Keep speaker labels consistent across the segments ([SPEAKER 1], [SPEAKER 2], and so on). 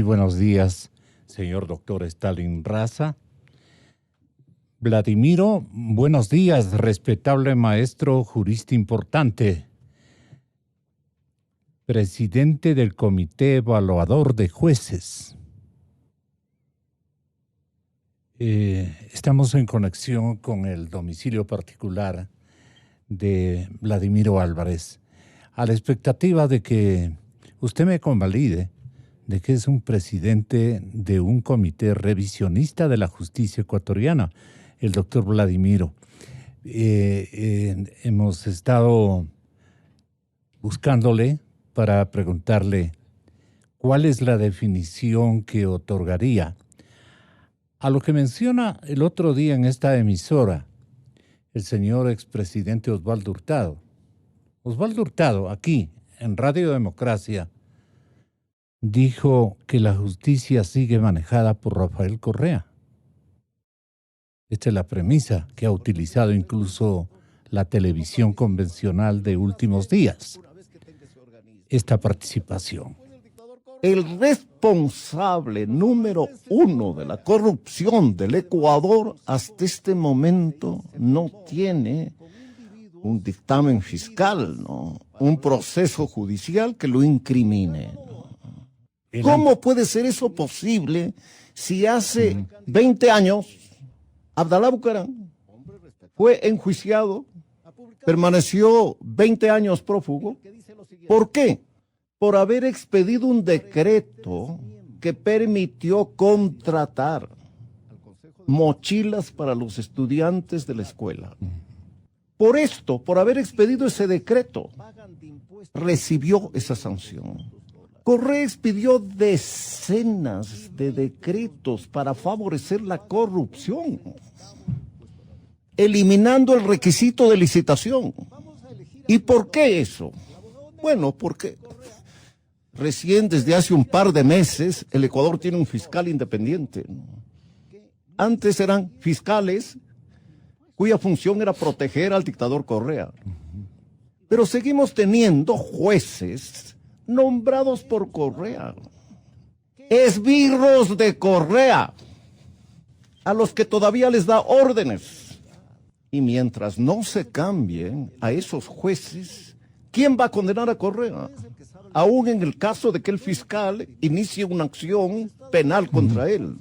[SPEAKER 1] buenos días, señor doctor Stalin Raza. Vladimiro, buenos días, respetable maestro jurista importante, presidente del Comité Evaluador de Jueces. Estamos en conexión con el domicilio particular de Vladimiro Álvarez, a la expectativa de que usted me convalide de que es un presidente de un comité revisionista de la justicia ecuatoriana, el doctor Vladimiro. Hemos estado buscándole para preguntarle cuál es la definición que otorgaría a lo que menciona el otro día en esta emisora el señor expresidente Osvaldo Hurtado. Osvaldo Hurtado, aquí, en Radio Democracia, dijo que la justicia sigue manejada por Rafael Correa. Esta es la premisa que ha utilizado incluso la televisión convencional de últimos días. Esta participación.
[SPEAKER 2] El responsable número 1 de la corrupción del Ecuador hasta este momento no tiene un dictamen fiscal, ¿no? Un proceso judicial que lo incrimine, ¿no? ¿Cómo puede ser eso posible si hace 20 años Abdalá Bucaram fue enjuiciado, permaneció 20 años prófugo? ¿Por qué? Por haber expedido un decreto que permitió contratar mochilas para los estudiantes de la escuela. Por esto, por haber expedido ese decreto, recibió esa sanción. Correa expidió decenas de decretos para favorecer la corrupción, eliminando el requisito de licitación. ¿Y por qué eso? Bueno, porque recién desde hace un par de meses el Ecuador tiene un fiscal independiente. Antes eran fiscales cuya función era proteger al dictador Correa. Pero seguimos teniendo jueces nombrados por Correa, esbirros de Correa, a los que todavía les da órdenes. Y mientras no se cambien a esos jueces, ¿quién va a condenar a Correa? Aún en el caso de que el fiscal inicie una acción penal contra él.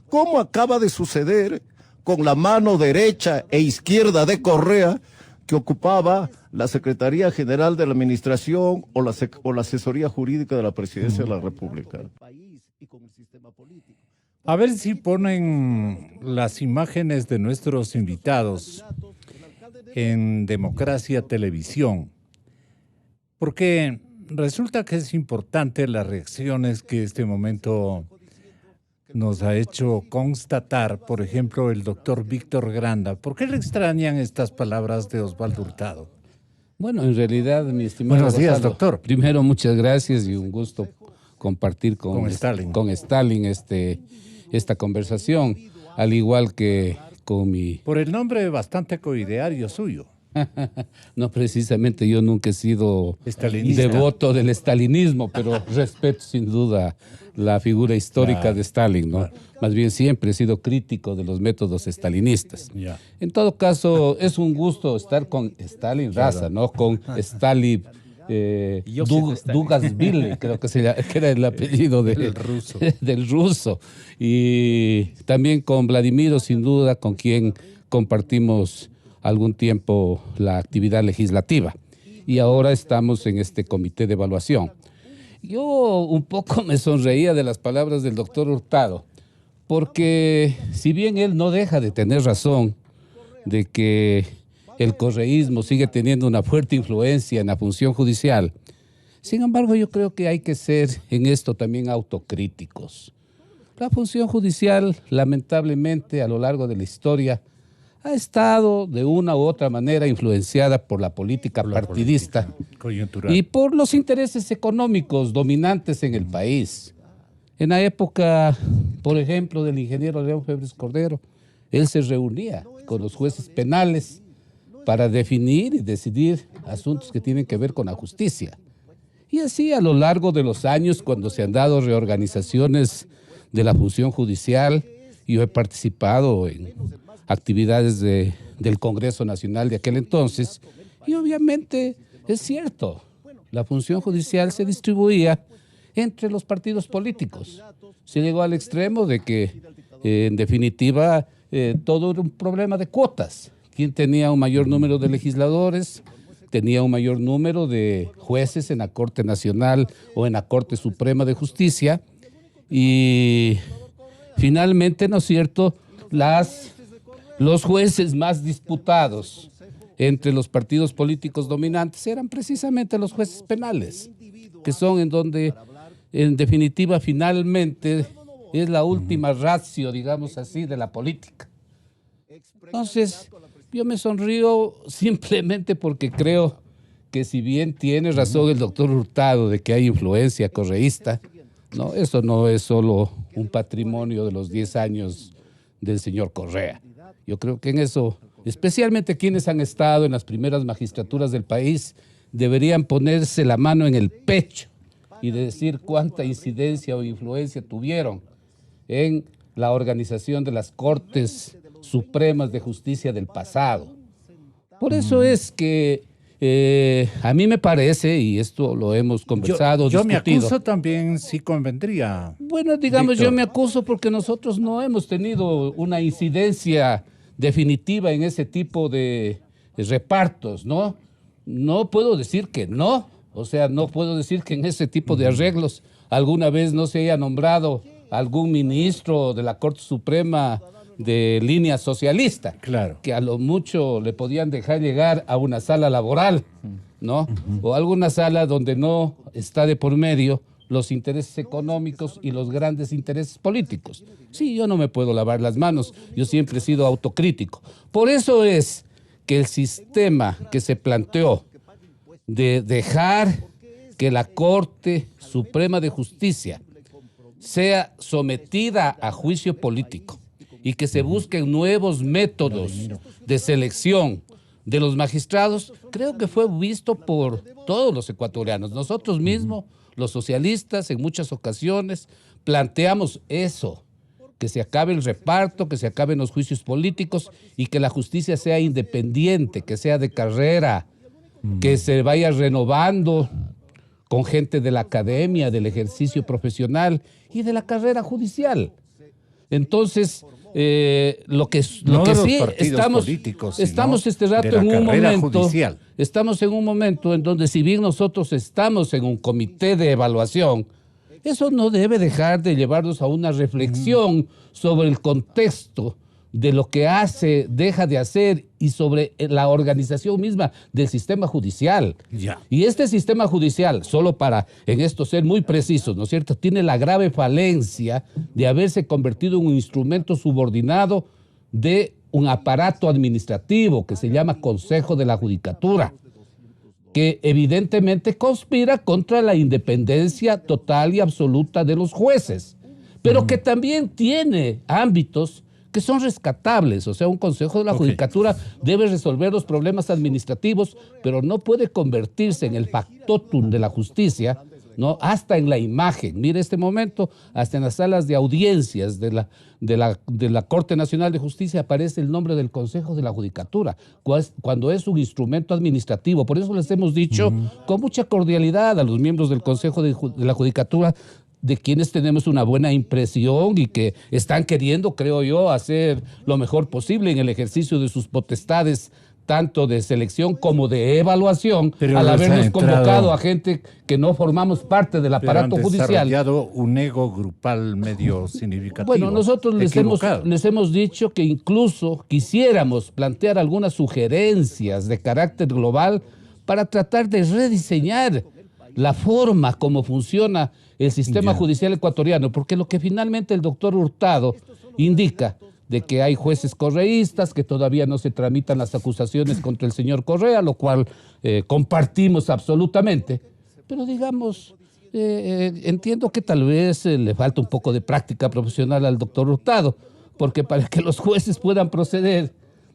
[SPEAKER 2] ¿Cómo acaba de suceder con la mano derecha e izquierda de Correa, que ocupaba la Secretaría General de la Administración o la Asesoría Jurídica de la Presidencia de la República?
[SPEAKER 1] A ver si ponen las imágenes de nuestros invitados en Democracia Televisión, porque resulta que es importante las reacciones que este momento nos ha hecho constatar, por ejemplo, el doctor Víctor Granda. ¿Por qué le extrañan estas palabras de Osvaldo Hurtado?
[SPEAKER 3] Bueno, en realidad, mi estimado
[SPEAKER 1] Buenos días,
[SPEAKER 3] Gonzalo,
[SPEAKER 1] doctor.
[SPEAKER 3] Primero, muchas gracias y un gusto compartir con Stalin esta conversación, al igual que con mi...
[SPEAKER 1] Por el nombre bastante coideario suyo.
[SPEAKER 3] No, precisamente yo nunca he sido
[SPEAKER 1] Estalinista.
[SPEAKER 3] devoto del estalinismo, pero respeto sin duda la figura histórica de Stalin, ¿no? Más bien siempre he sido crítico de los métodos estalinistas. En todo caso, es un gusto estar con Stalin Raza, ¿no? Con Stalin Dugasvili, creo que era el apellido del ruso. Y también con Vladimiro, sin duda, con quien compartimos algún tiempo la actividad legislativa. Y ahora estamos en este comité de evaluación. Yo un poco me sonreía de las palabras del doctor Hurtado, porque si bien él no deja de tener razón de que el correísmo sigue teniendo una fuerte influencia en la función judicial, sin embargo yo creo que hay que ser en esto también autocríticos. La función judicial, lamentablemente, a lo largo de la historia, ha estado de una u otra manera influenciada por la política partidista y por los intereses económicos dominantes en el país. En la época, por ejemplo, del ingeniero León Febres Cordero, él se reunía con los jueces penales para definir y decidir asuntos que tienen que ver con la justicia. Y así a lo largo de los años, cuando se han dado reorganizaciones de la función judicial, yo he participado en actividades del Congreso Nacional de aquel entonces, y obviamente es cierto, la función judicial se distribuía entre los partidos políticos. Se llegó al extremo de que, en definitiva, todo era un problema de cuotas. ¿Quién tenía un mayor número de legisladores? Tenía un mayor número de jueces en la Corte Nacional o en la Corte Suprema de Justicia. Y finalmente, ¿no es cierto?, los jueces más disputados entre los partidos políticos dominantes eran precisamente los jueces penales, que son en donde, en definitiva, finalmente es la última ratio, digamos así, de la política. Entonces, yo me sonrío simplemente porque creo que, si bien tiene razón el doctor Hurtado de que hay influencia correísta, no, eso no es solo un patrimonio de los 10 años del señor Correa. Yo creo que en eso, especialmente quienes han estado en las primeras magistraturas del país, deberían ponerse la mano en el pecho y decir cuánta incidencia o influencia tuvieron en la organización de las Cortes Supremas de Justicia del pasado. Por eso es que a mí me parece, y esto lo hemos conversado,
[SPEAKER 1] yo
[SPEAKER 3] discutido.
[SPEAKER 1] me acuso también, sí convendría.
[SPEAKER 3] Bueno, digamos,
[SPEAKER 1] Víctor.
[SPEAKER 3] yo me acuso porque nosotros no hemos tenido una incidencia definitiva en ese tipo de repartos, ¿no? No puedo decir que no, o sea, no puedo decir que en ese tipo de arreglos alguna vez no se haya nombrado algún ministro de la Corte Suprema de línea socialista,
[SPEAKER 1] Claro.
[SPEAKER 3] que a lo mucho le podían dejar llegar a una sala laboral, ¿no? O alguna sala donde no está de por medio los intereses económicos y los grandes intereses políticos. Sí, yo no me puedo lavar las manos, yo siempre he sido autocrítico. Por eso es que el sistema que se planteó de dejar que la Corte Suprema de Justicia sea sometida a juicio político y que se busquen nuevos métodos de selección de los magistrados, creo que fue visto por todos los ecuatorianos. Nosotros mismos, los socialistas, en muchas ocasiones planteamos eso, que se acabe el reparto, que se acaben los juicios políticos y que la justicia sea independiente, que sea de carrera, que se vaya renovando con gente de la academia, del ejercicio profesional y de la carrera judicial. Entonces, lo que sí estamos este rato en un momento judicial. Estamos en un momento en donde, si bien nosotros estamos en un comité de evaluación, eso no debe dejar de llevarnos a una reflexión sobre el contexto de lo que hace, deja de hacer y sobre la organización misma del sistema judicial.
[SPEAKER 1] Ya.
[SPEAKER 3] Y este sistema judicial, solo para en esto ser muy precisos, ¿no es cierto?, tiene la grave falencia de haberse convertido en un instrumento subordinado de un aparato administrativo que se llama Consejo de la Judicatura, que evidentemente conspira contra la independencia total y absoluta de los jueces, pero que también tiene ámbitos que son rescatables. O sea, un Consejo de la Judicatura debe resolver los problemas administrativos, pero no puede convertirse en el factotum de la justicia, ¿no? Hasta en la imagen. Mire, este momento, hasta en las salas de audiencias de la Corte Nacional de Justicia aparece el nombre del Consejo de la Judicatura, cuando es un instrumento administrativo. Por eso les hemos dicho con mucha cordialidad a los miembros del Consejo de la Judicatura, de quienes tenemos una buena impresión y que están queriendo, creo yo, hacer lo mejor posible en el ejercicio de sus potestades, tanto de selección como de evaluación, pero al habernos convocado a gente que no formamos parte del aparato judicial.
[SPEAKER 1] Han desarrollado un ego grupal medio significativo.
[SPEAKER 3] Bueno, nosotros les hemos dicho que incluso quisiéramos plantear algunas sugerencias de carácter global para tratar de rediseñar la forma como funciona el sistema judicial ecuatoriano, porque lo que finalmente el doctor Hurtado indica de que hay jueces correístas, que todavía no se tramitan las acusaciones contra el señor Correa, lo cual compartimos absolutamente, pero digamos, entiendo que tal vez le falta un poco de práctica profesional al doctor Hurtado, porque para que los jueces puedan proceder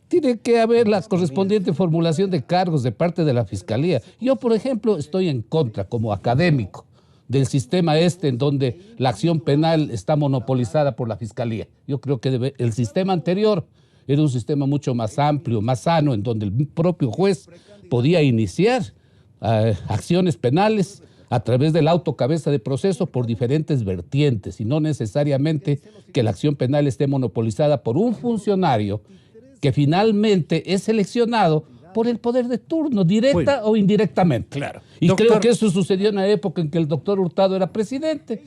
[SPEAKER 3] tiene que haber la correspondiente formulación de cargos de parte de la Fiscalía. Yo, por ejemplo, estoy en contra, como académico, del sistema en donde la acción penal está monopolizada por la Fiscalía. Yo creo que el sistema anterior era un sistema mucho más amplio, más sano, en donde el propio juez podía iniciar acciones penales a través del autocabeza de proceso por diferentes vertientes y no necesariamente que la acción penal esté monopolizada por un funcionario que finalmente es seleccionado por el poder de turno, directa o indirectamente.
[SPEAKER 1] Claro.
[SPEAKER 3] Y creo que eso sucedió en la época en que el doctor Hurtado era presidente.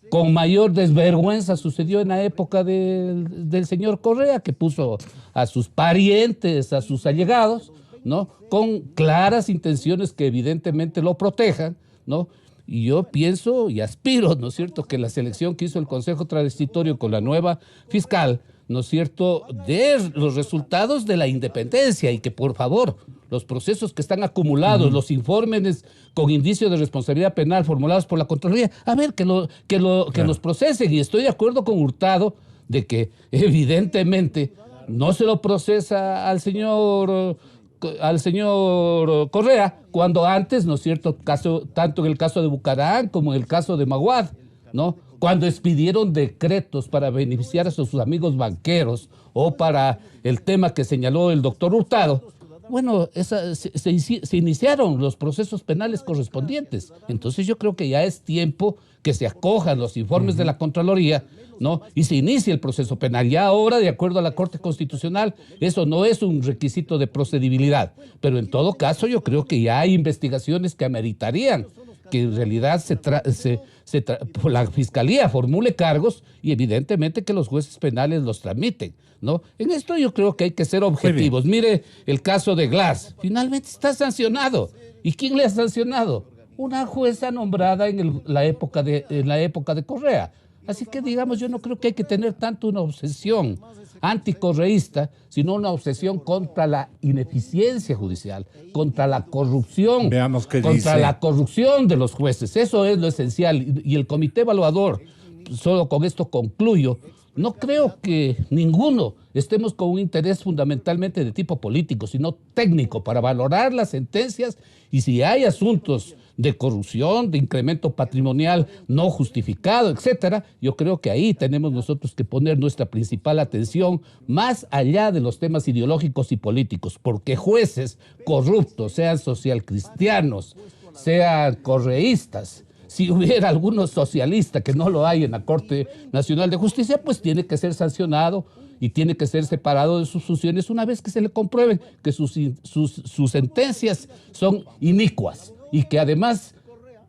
[SPEAKER 3] Con mayor desvergüenza sucedió en la época del señor Correa, que puso a sus parientes, a sus allegados, ¿no?, con claras intenciones que evidentemente lo protejan, ¿no? Y yo pienso y aspiro, ¿no es cierto?, que la selección que hizo el Consejo Transitorio con la nueva fiscal, ¿no es cierto?, dé los resultados de la independencia y que, por favor, los procesos que están acumulados, los informes con indicio de responsabilidad penal formulados por la Contraloría, a ver, que los procesen. Y estoy de acuerdo con Hurtado de que evidentemente no se lo procesa al señor Correa, cuando antes, ¿no es cierto?, tanto en el caso de Bucarán como en el caso de Maguad, ¿no?, cuando expidieron decretos para beneficiar a sus amigos banqueros o para el tema que señaló el doctor Hurtado, bueno, se iniciaron los procesos penales correspondientes. Entonces yo creo que ya es tiempo que se acojan los informes de la Contraloría, ¿no?, y se inicie el proceso penal. Ya ahora, de acuerdo a la Corte Constitucional, eso no es un requisito de procedibilidad, pero en todo caso yo creo que ya hay investigaciones que ameritarían que en realidad la Fiscalía formule cargos y evidentemente que los jueces penales los tramiten, ¿no? En esto yo creo que hay que ser objetivos. Mire el caso de Glass, finalmente está sancionado. ¿Y quién le ha sancionado? Una jueza nombrada en la época de Correa. Así que, digamos, yo no creo que hay que tener tanto una obsesión anticorreísta, sino una obsesión contra la ineficiencia judicial, contra la corrupción, contra la corrupción de los jueces. Eso es lo esencial. Y el comité evaluador, solo con esto concluyo, no creo que ninguno estemos con un interés fundamentalmente de tipo político, sino técnico, para valorar las sentencias y si hay asuntos de corrupción, de incremento patrimonial no justificado, etcétera, yo creo que ahí tenemos nosotros que poner nuestra principal atención más allá de los temas ideológicos y políticos, porque jueces corruptos, sean socialcristianos, sean correístas, si hubiera alguno socialista, que no lo hay en la Corte Nacional de Justicia, pues tiene que ser sancionado y tiene que ser separado de sus funciones una vez que se le comprueben que sus sentencias son inicuas y que además,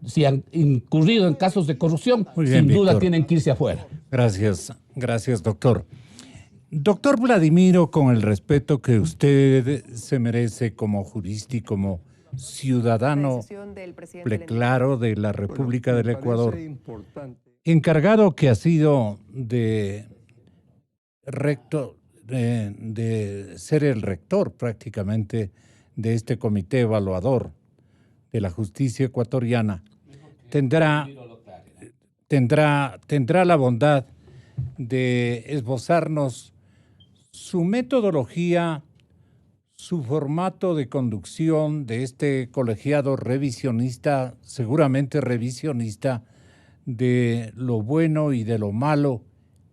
[SPEAKER 3] si han incurrido en casos de corrupción, sin duda Víctor, tienen que irse afuera.
[SPEAKER 1] Gracias, doctor. Doctor Vladimiro, con el respeto que usted se merece como jurista y como ciudadano claro de la República del Ecuador, encargado que ha sido de ser el rector prácticamente de este comité evaluador de la justicia ecuatoriana, tendrá la bondad de esbozarnos su metodología, su formato de conducción de este colegiado revisionista, seguramente revisionista, de lo bueno y de lo malo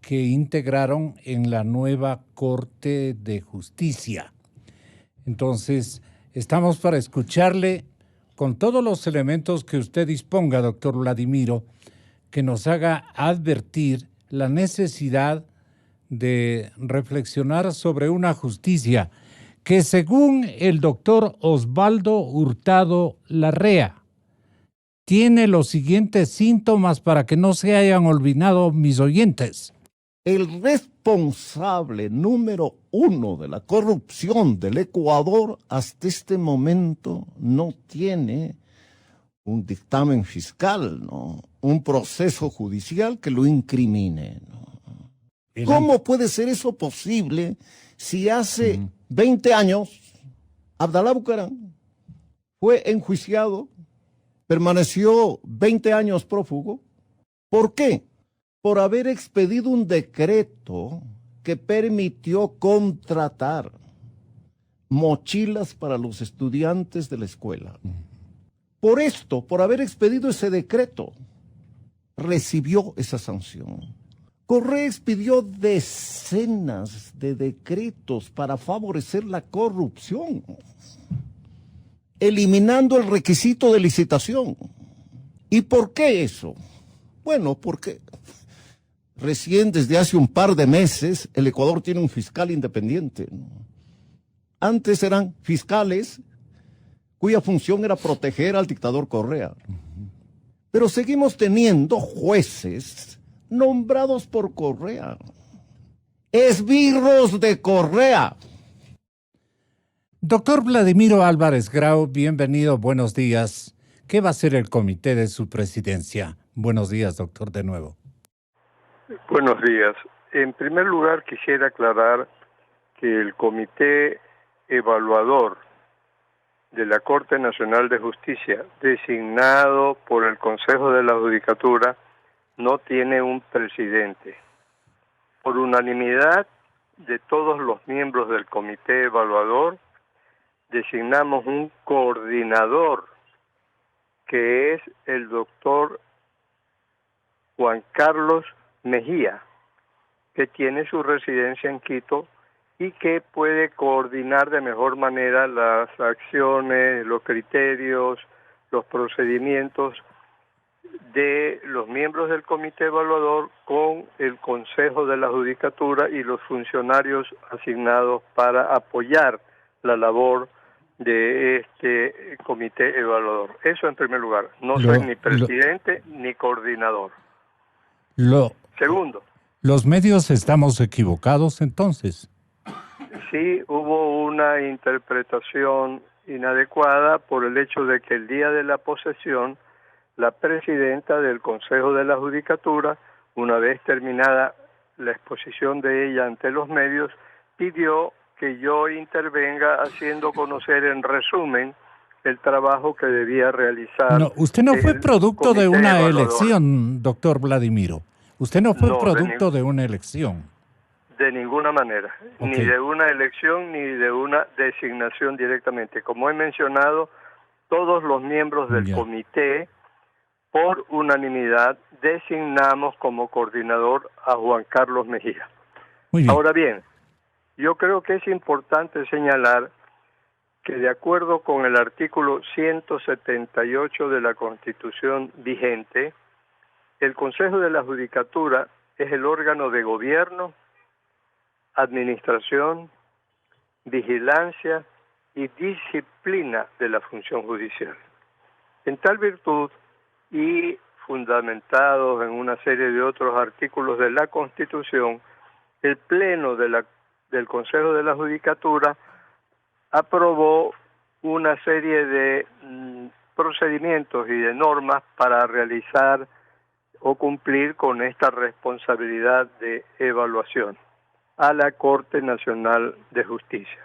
[SPEAKER 1] que integraron en la nueva Corte de Justicia. Entonces, estamos para escucharle con todos los elementos que usted disponga, doctor Vladimiro, que nos haga advertir la necesidad de reflexionar sobre una justicia que, según el doctor Osvaldo Hurtado Larrea, tiene los siguientes síntomas para que no se hayan olvidado mis oyentes.
[SPEAKER 2] El responsable número 1 de la corrupción del Ecuador hasta este momento no tiene un dictamen fiscal, ¿no?, un proceso judicial que lo incrimine, ¿no? ¿Cómo puede ser eso posible si hace 20 años Abdalá Bucaram fue enjuiciado, permaneció 20 años prófugo? ¿Por qué? Por haber expedido un decreto que permitió contratar mochilas para los estudiantes de la escuela. Por esto, por haber expedido ese decreto, recibió esa sanción. Correa expidió decenas de decretos para favorecer la corrupción, eliminando el requisito de licitación. ¿Y por qué eso? Bueno, porque recién desde hace un par de meses el Ecuador tiene un fiscal independiente. Antes eran fiscales cuya función era proteger al dictador Correa. Pero seguimos teniendo jueces nombrados por Correa, esbirros de Correa.
[SPEAKER 1] Doctor Vladimiro Álvarez Grau, bienvenido, buenos días. ¿Qué va a hacer el comité de su presidencia? Buenos días, doctor, de nuevo.
[SPEAKER 4] Buenos días. En primer lugar, quisiera aclarar que el comité evaluador de la Corte Nacional de Justicia, designado por el Consejo de la Judicatura, no tiene un presidente. Por unanimidad de todos los miembros del comité evaluador, designamos un coordinador, que es el doctor Juan Carlos Mejía, que tiene su residencia en Quito y que puede coordinar de mejor manera las acciones, los criterios, los procedimientos de los miembros del comité evaluador con el Consejo de la Judicatura y los funcionarios asignados para apoyar la labor de este comité evaluador. Eso en primer lugar. No soy ni presidente ni coordinador. Segundo.
[SPEAKER 1] ¿Los medios estamos equivocados entonces?
[SPEAKER 4] Sí, hubo una interpretación inadecuada por el hecho de que el día de la posesión, la presidenta del Consejo de la Judicatura, una vez terminada la exposición de ella ante los medios, pidió que yo intervenga haciendo conocer en resumen el trabajo que debía realizar.
[SPEAKER 1] No, usted no fue producto de una elección, doctor Vladimiro. Usted no fue producto de una elección.
[SPEAKER 4] De ninguna manera, ni de una elección ni de una designación directamente. Como he mencionado, todos los miembros del comité, por unanimidad, designamos como coordinador a Juan Carlos Mejía.
[SPEAKER 1] Muy bien.
[SPEAKER 4] Ahora bien, yo creo que es importante señalar que de acuerdo con el artículo 178 de la Constitución vigente, el Consejo de la Judicatura es el órgano de gobierno, administración, vigilancia y disciplina de la función judicial. En tal virtud y fundamentados en una serie de otros artículos de la Constitución, el Pleno del Consejo de la Judicatura aprobó una serie de procedimientos y de normas para realizar o cumplir con esta responsabilidad de evaluación a la Corte Nacional de Justicia.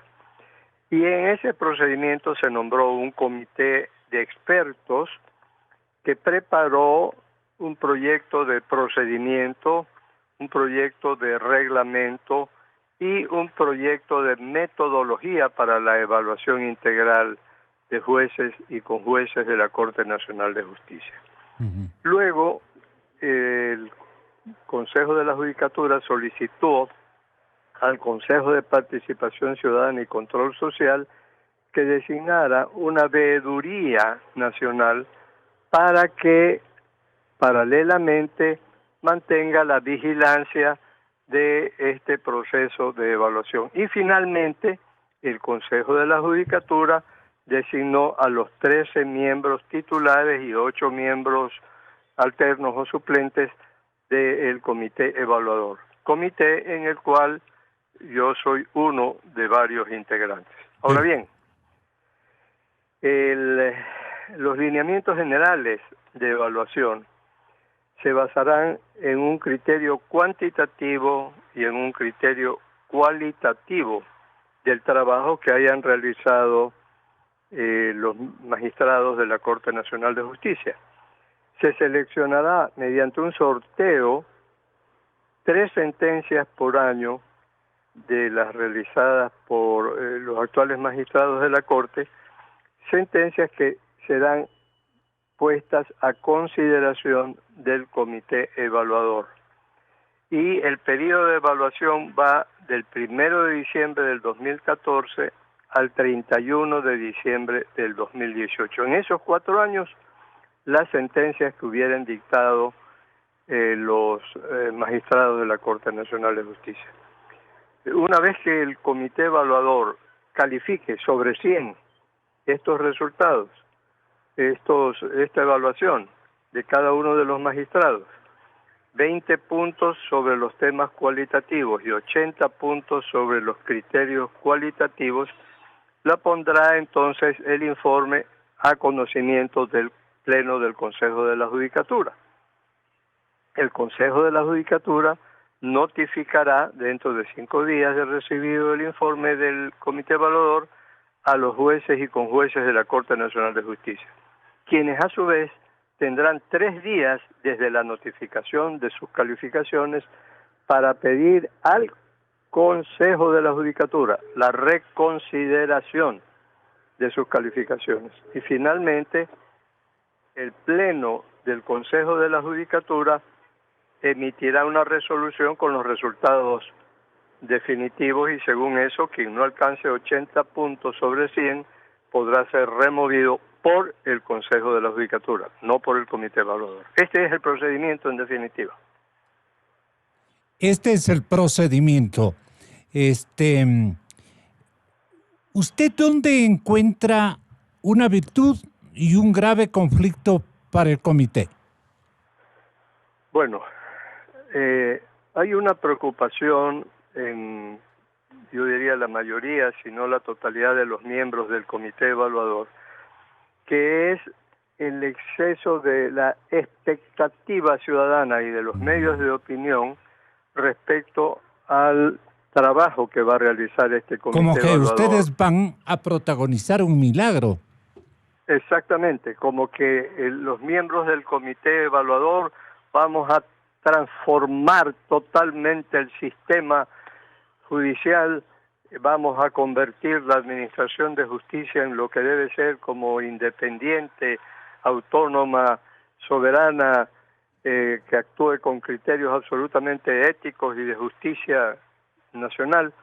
[SPEAKER 4] Y en ese procedimiento se nombró un comité de expertos que preparó un proyecto de procedimiento, un proyecto de reglamento y un proyecto de metodología para la evaluación integral de jueces y conjueces de la Corte Nacional de Justicia. Luego, el Consejo de la Judicatura solicitó al Consejo de Participación Ciudadana y Control Social que designara una veeduría nacional para que paralelamente mantenga la vigilancia de este proceso de evaluación. Y finalmente, el Consejo de la Judicatura designó a los 13 miembros titulares y 8 miembros alternos o suplentes del comité evaluador. Comité en el cual yo soy uno de varios integrantes. Ahora bien, los lineamientos generales de evaluación se basarán en un criterio cuantitativo y en un criterio cualitativo del trabajo que hayan realizado los magistrados de la Corte Nacional de Justicia. Se seleccionará mediante un sorteo 3 sentencias por año de las realizadas por los actuales magistrados de la Corte, sentencias que serán puestas a consideración del comité evaluador. Y el periodo de evaluación va del 1 de diciembre del 2014 al 31 de diciembre del 2018. En esos 4 años, las sentencias que hubieran dictado los magistrados de la Corte Nacional de Justicia. Una vez que el comité evaluador califique sobre 100 estos resultados, esta evaluación de cada uno de los magistrados, 20 puntos sobre los temas cualitativos y 80 puntos sobre los criterios cualitativos, la pondrá entonces el informe a conocimiento del Pleno del Consejo de la Judicatura. El Consejo de la Judicatura notificará dentro de 5 días de recibido el informe del Comité Evaluador a los jueces y conjueces de la Corte Nacional de Justicia, quienes a su vez tendrán 3 días desde la notificación de sus calificaciones para pedir al Consejo de la Judicatura la reconsideración de sus calificaciones. Y finalmente, el Pleno del Consejo de la Judicatura emitirá una resolución con los resultados definitivos y según eso, quien no alcance 80 puntos sobre 100 podrá ser removido por el Consejo de la Judicatura, no por el Comité Evaluador. Este es el procedimiento en definitiva.
[SPEAKER 1] Este es el procedimiento. ¿Usted dónde encuentra una virtud y un grave conflicto para el comité?
[SPEAKER 4] Bueno, hay una preocupación en, yo diría la mayoría, si no la totalidad de los miembros del comité evaluador, que es el exceso de la expectativa ciudadana y de los medios de opinión respecto al trabajo que va a realizar este comité
[SPEAKER 1] como que
[SPEAKER 4] evaluador.
[SPEAKER 1] Ustedes van a protagonizar un milagro.
[SPEAKER 4] Exactamente, como que los miembros del comité evaluador vamos a transformar totalmente el sistema judicial, vamos a convertir la administración de justicia en lo que debe ser como independiente, autónoma, soberana, que actúe con criterios absolutamente éticos y de justicia nacional,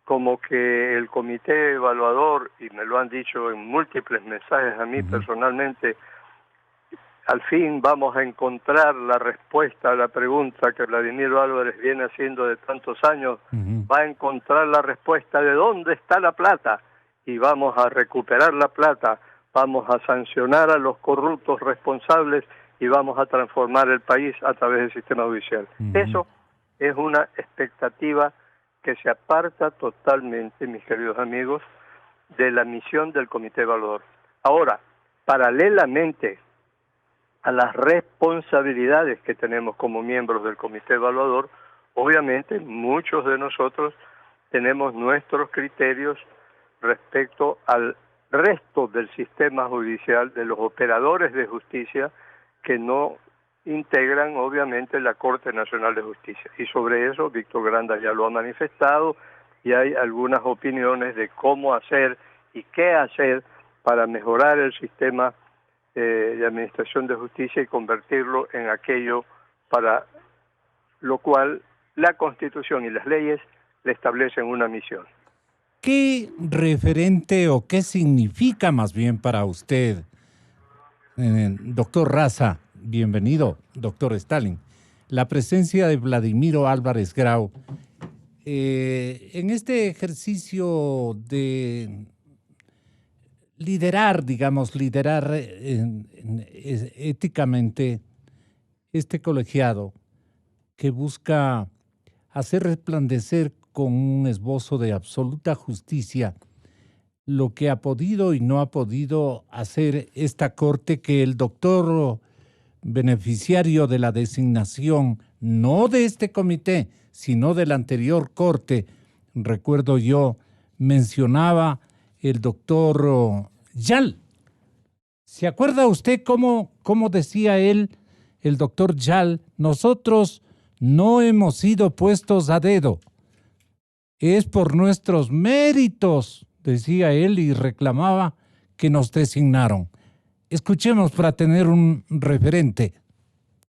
[SPEAKER 4] como que el comité evaluador, y me lo han dicho en múltiples mensajes a mí personalmente, al fin vamos a encontrar la respuesta a la pregunta que Vladimir Álvarez viene haciendo de tantos años, va a encontrar la respuesta de dónde está la plata y vamos a recuperar la plata, vamos a sancionar a los corruptos responsables y vamos a transformar el país a través del sistema judicial. Eso es una expectativa que se aparta totalmente, mis queridos amigos, de la misión del comité evaluador. Ahora, paralelamente a las responsabilidades que tenemos como miembros del comité evaluador, obviamente muchos de nosotros tenemos nuestros criterios respecto al resto del sistema judicial, de los operadores de justicia que no integran obviamente la Corte Nacional de Justicia. Y sobre eso Víctor Granda ya lo ha manifestado y hay algunas opiniones de cómo hacer y qué hacer para mejorar el sistema de administración de justicia y convertirlo en aquello para lo cual la Constitución y las leyes le establecen una misión.
[SPEAKER 1] ¿Qué referente o qué significa más bien para usted, doctor Raza, bienvenido, doctor Stalin, la presencia de Vladimiro Álvarez Grau en este ejercicio de liderar éticamente este colegiado que busca hacer resplandecer con un esbozo de absoluta justicia lo que ha podido y no ha podido hacer esta corte, que el doctor beneficiario de la designación, no de este comité, sino de la anterior corte, recuerdo yo, mencionaba el doctor Yal. ¿Se acuerda usted cómo decía él, el doctor Yal? Nosotros no hemos sido puestos a dedo. Es por nuestros méritos, decía él y reclamaba que nos designaron. Escuchemos para tener un referente.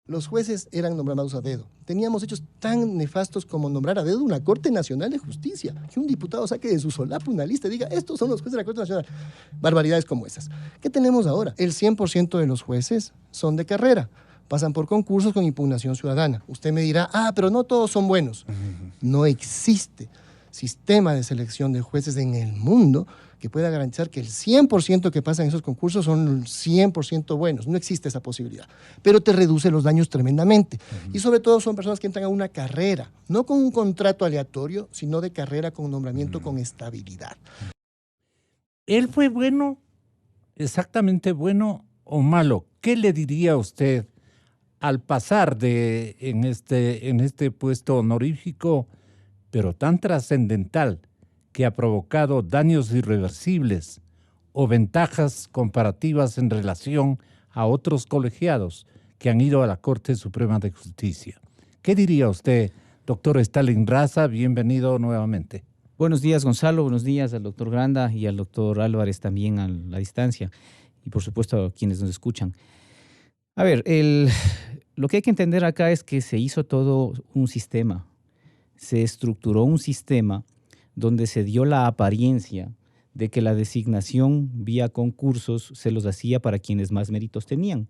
[SPEAKER 5] Los jueces eran nombrados a dedo. Teníamos hechos tan nefastos como nombrar a dedo una Corte Nacional de Justicia. Que un diputado saque de su solapa una lista y diga, estos son los jueces de la Corte Nacional. Barbaridades como esas. ¿Qué tenemos ahora? El 100% de los jueces son de carrera. Pasan por concursos con impugnación ciudadana. Usted me dirá, pero no todos son buenos. No existe sistema de selección de jueces en el mundo que pueda garantizar que el 100% que pasan en esos concursos son 100% buenos. No existe esa posibilidad. Pero te reduce los daños tremendamente. Y sobre todo son personas que entran a una carrera, no con un contrato aleatorio, sino de carrera con nombramiento con estabilidad.
[SPEAKER 1] ¿Él fue bueno, exactamente bueno o malo? ¿Qué le diría usted al pasar en este puesto honorífico, pero tan trascendental, que ha provocado daños irreversibles o ventajas comparativas en relación a otros colegiados que han ido a la Corte Suprema de Justicia? ¿Qué diría usted, doctor Stalin Raza? Bienvenido nuevamente.
[SPEAKER 6] Buenos días, Gonzalo. Buenos días al doctor Granda y al doctor Álvarez también a la distancia. Y por supuesto a quienes nos escuchan. A ver, lo que hay que entender acá es que se hizo todo un sistema. Se estructuró un sistema donde se dio la apariencia de que la designación vía concursos se los hacía para quienes más méritos tenían,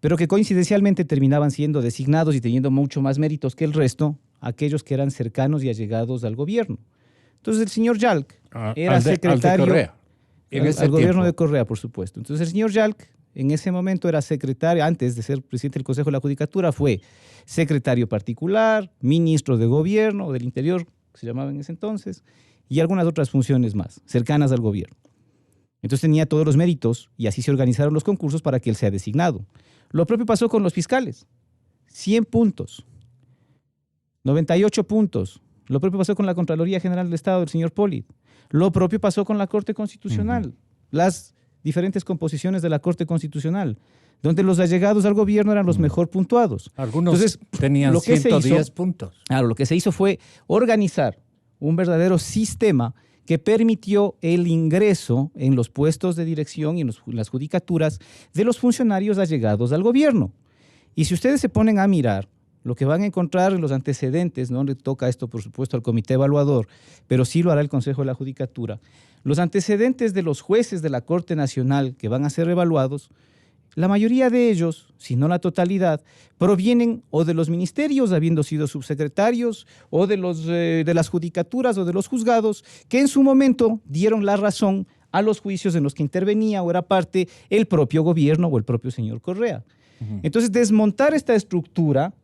[SPEAKER 6] pero que coincidencialmente terminaban siendo designados y teniendo mucho más méritos que el resto, aquellos que eran cercanos y allegados al gobierno. Entonces el señor Yalc era secretario al gobierno de Correa, por supuesto. Entonces el señor Yalc en ese momento era secretario, antes de ser presidente del Consejo de la Judicatura, fue secretario particular, ministro de gobierno, del interior, que se llamaba en ese entonces, y algunas otras funciones más, cercanas al gobierno. Entonces tenía todos los méritos y así se organizaron los concursos para que él sea designado. Lo propio pasó con los fiscales. 100 puntos, 98 puntos. Lo propio pasó con la Contraloría General del Estado del señor Pollitt. Lo propio pasó con la Corte Constitucional. Las diferentes composiciones de la Corte Constitucional, donde los allegados al gobierno eran los mejor puntuados.
[SPEAKER 1] Algunos tenían 110 puntos.
[SPEAKER 6] Claro, lo que se hizo fue organizar un verdadero sistema que permitió el ingreso en los puestos de dirección y en las judicaturas de los funcionarios allegados al gobierno. Y si ustedes se ponen a mirar, lo que van a encontrar en los antecedentes, no le toca esto por supuesto al comité evaluador, pero sí lo hará el Consejo de la Judicatura, los antecedentes de los jueces de la Corte Nacional que van a ser evaluados, la mayoría de ellos, si no la totalidad, provienen o de los ministerios, habiendo sido subsecretarios, o de las judicaturas o de los juzgados, que en su momento dieron la razón a los juicios en los que intervenía o era parte el propio gobierno o el propio señor Correa. Entonces, desmontar esta estructura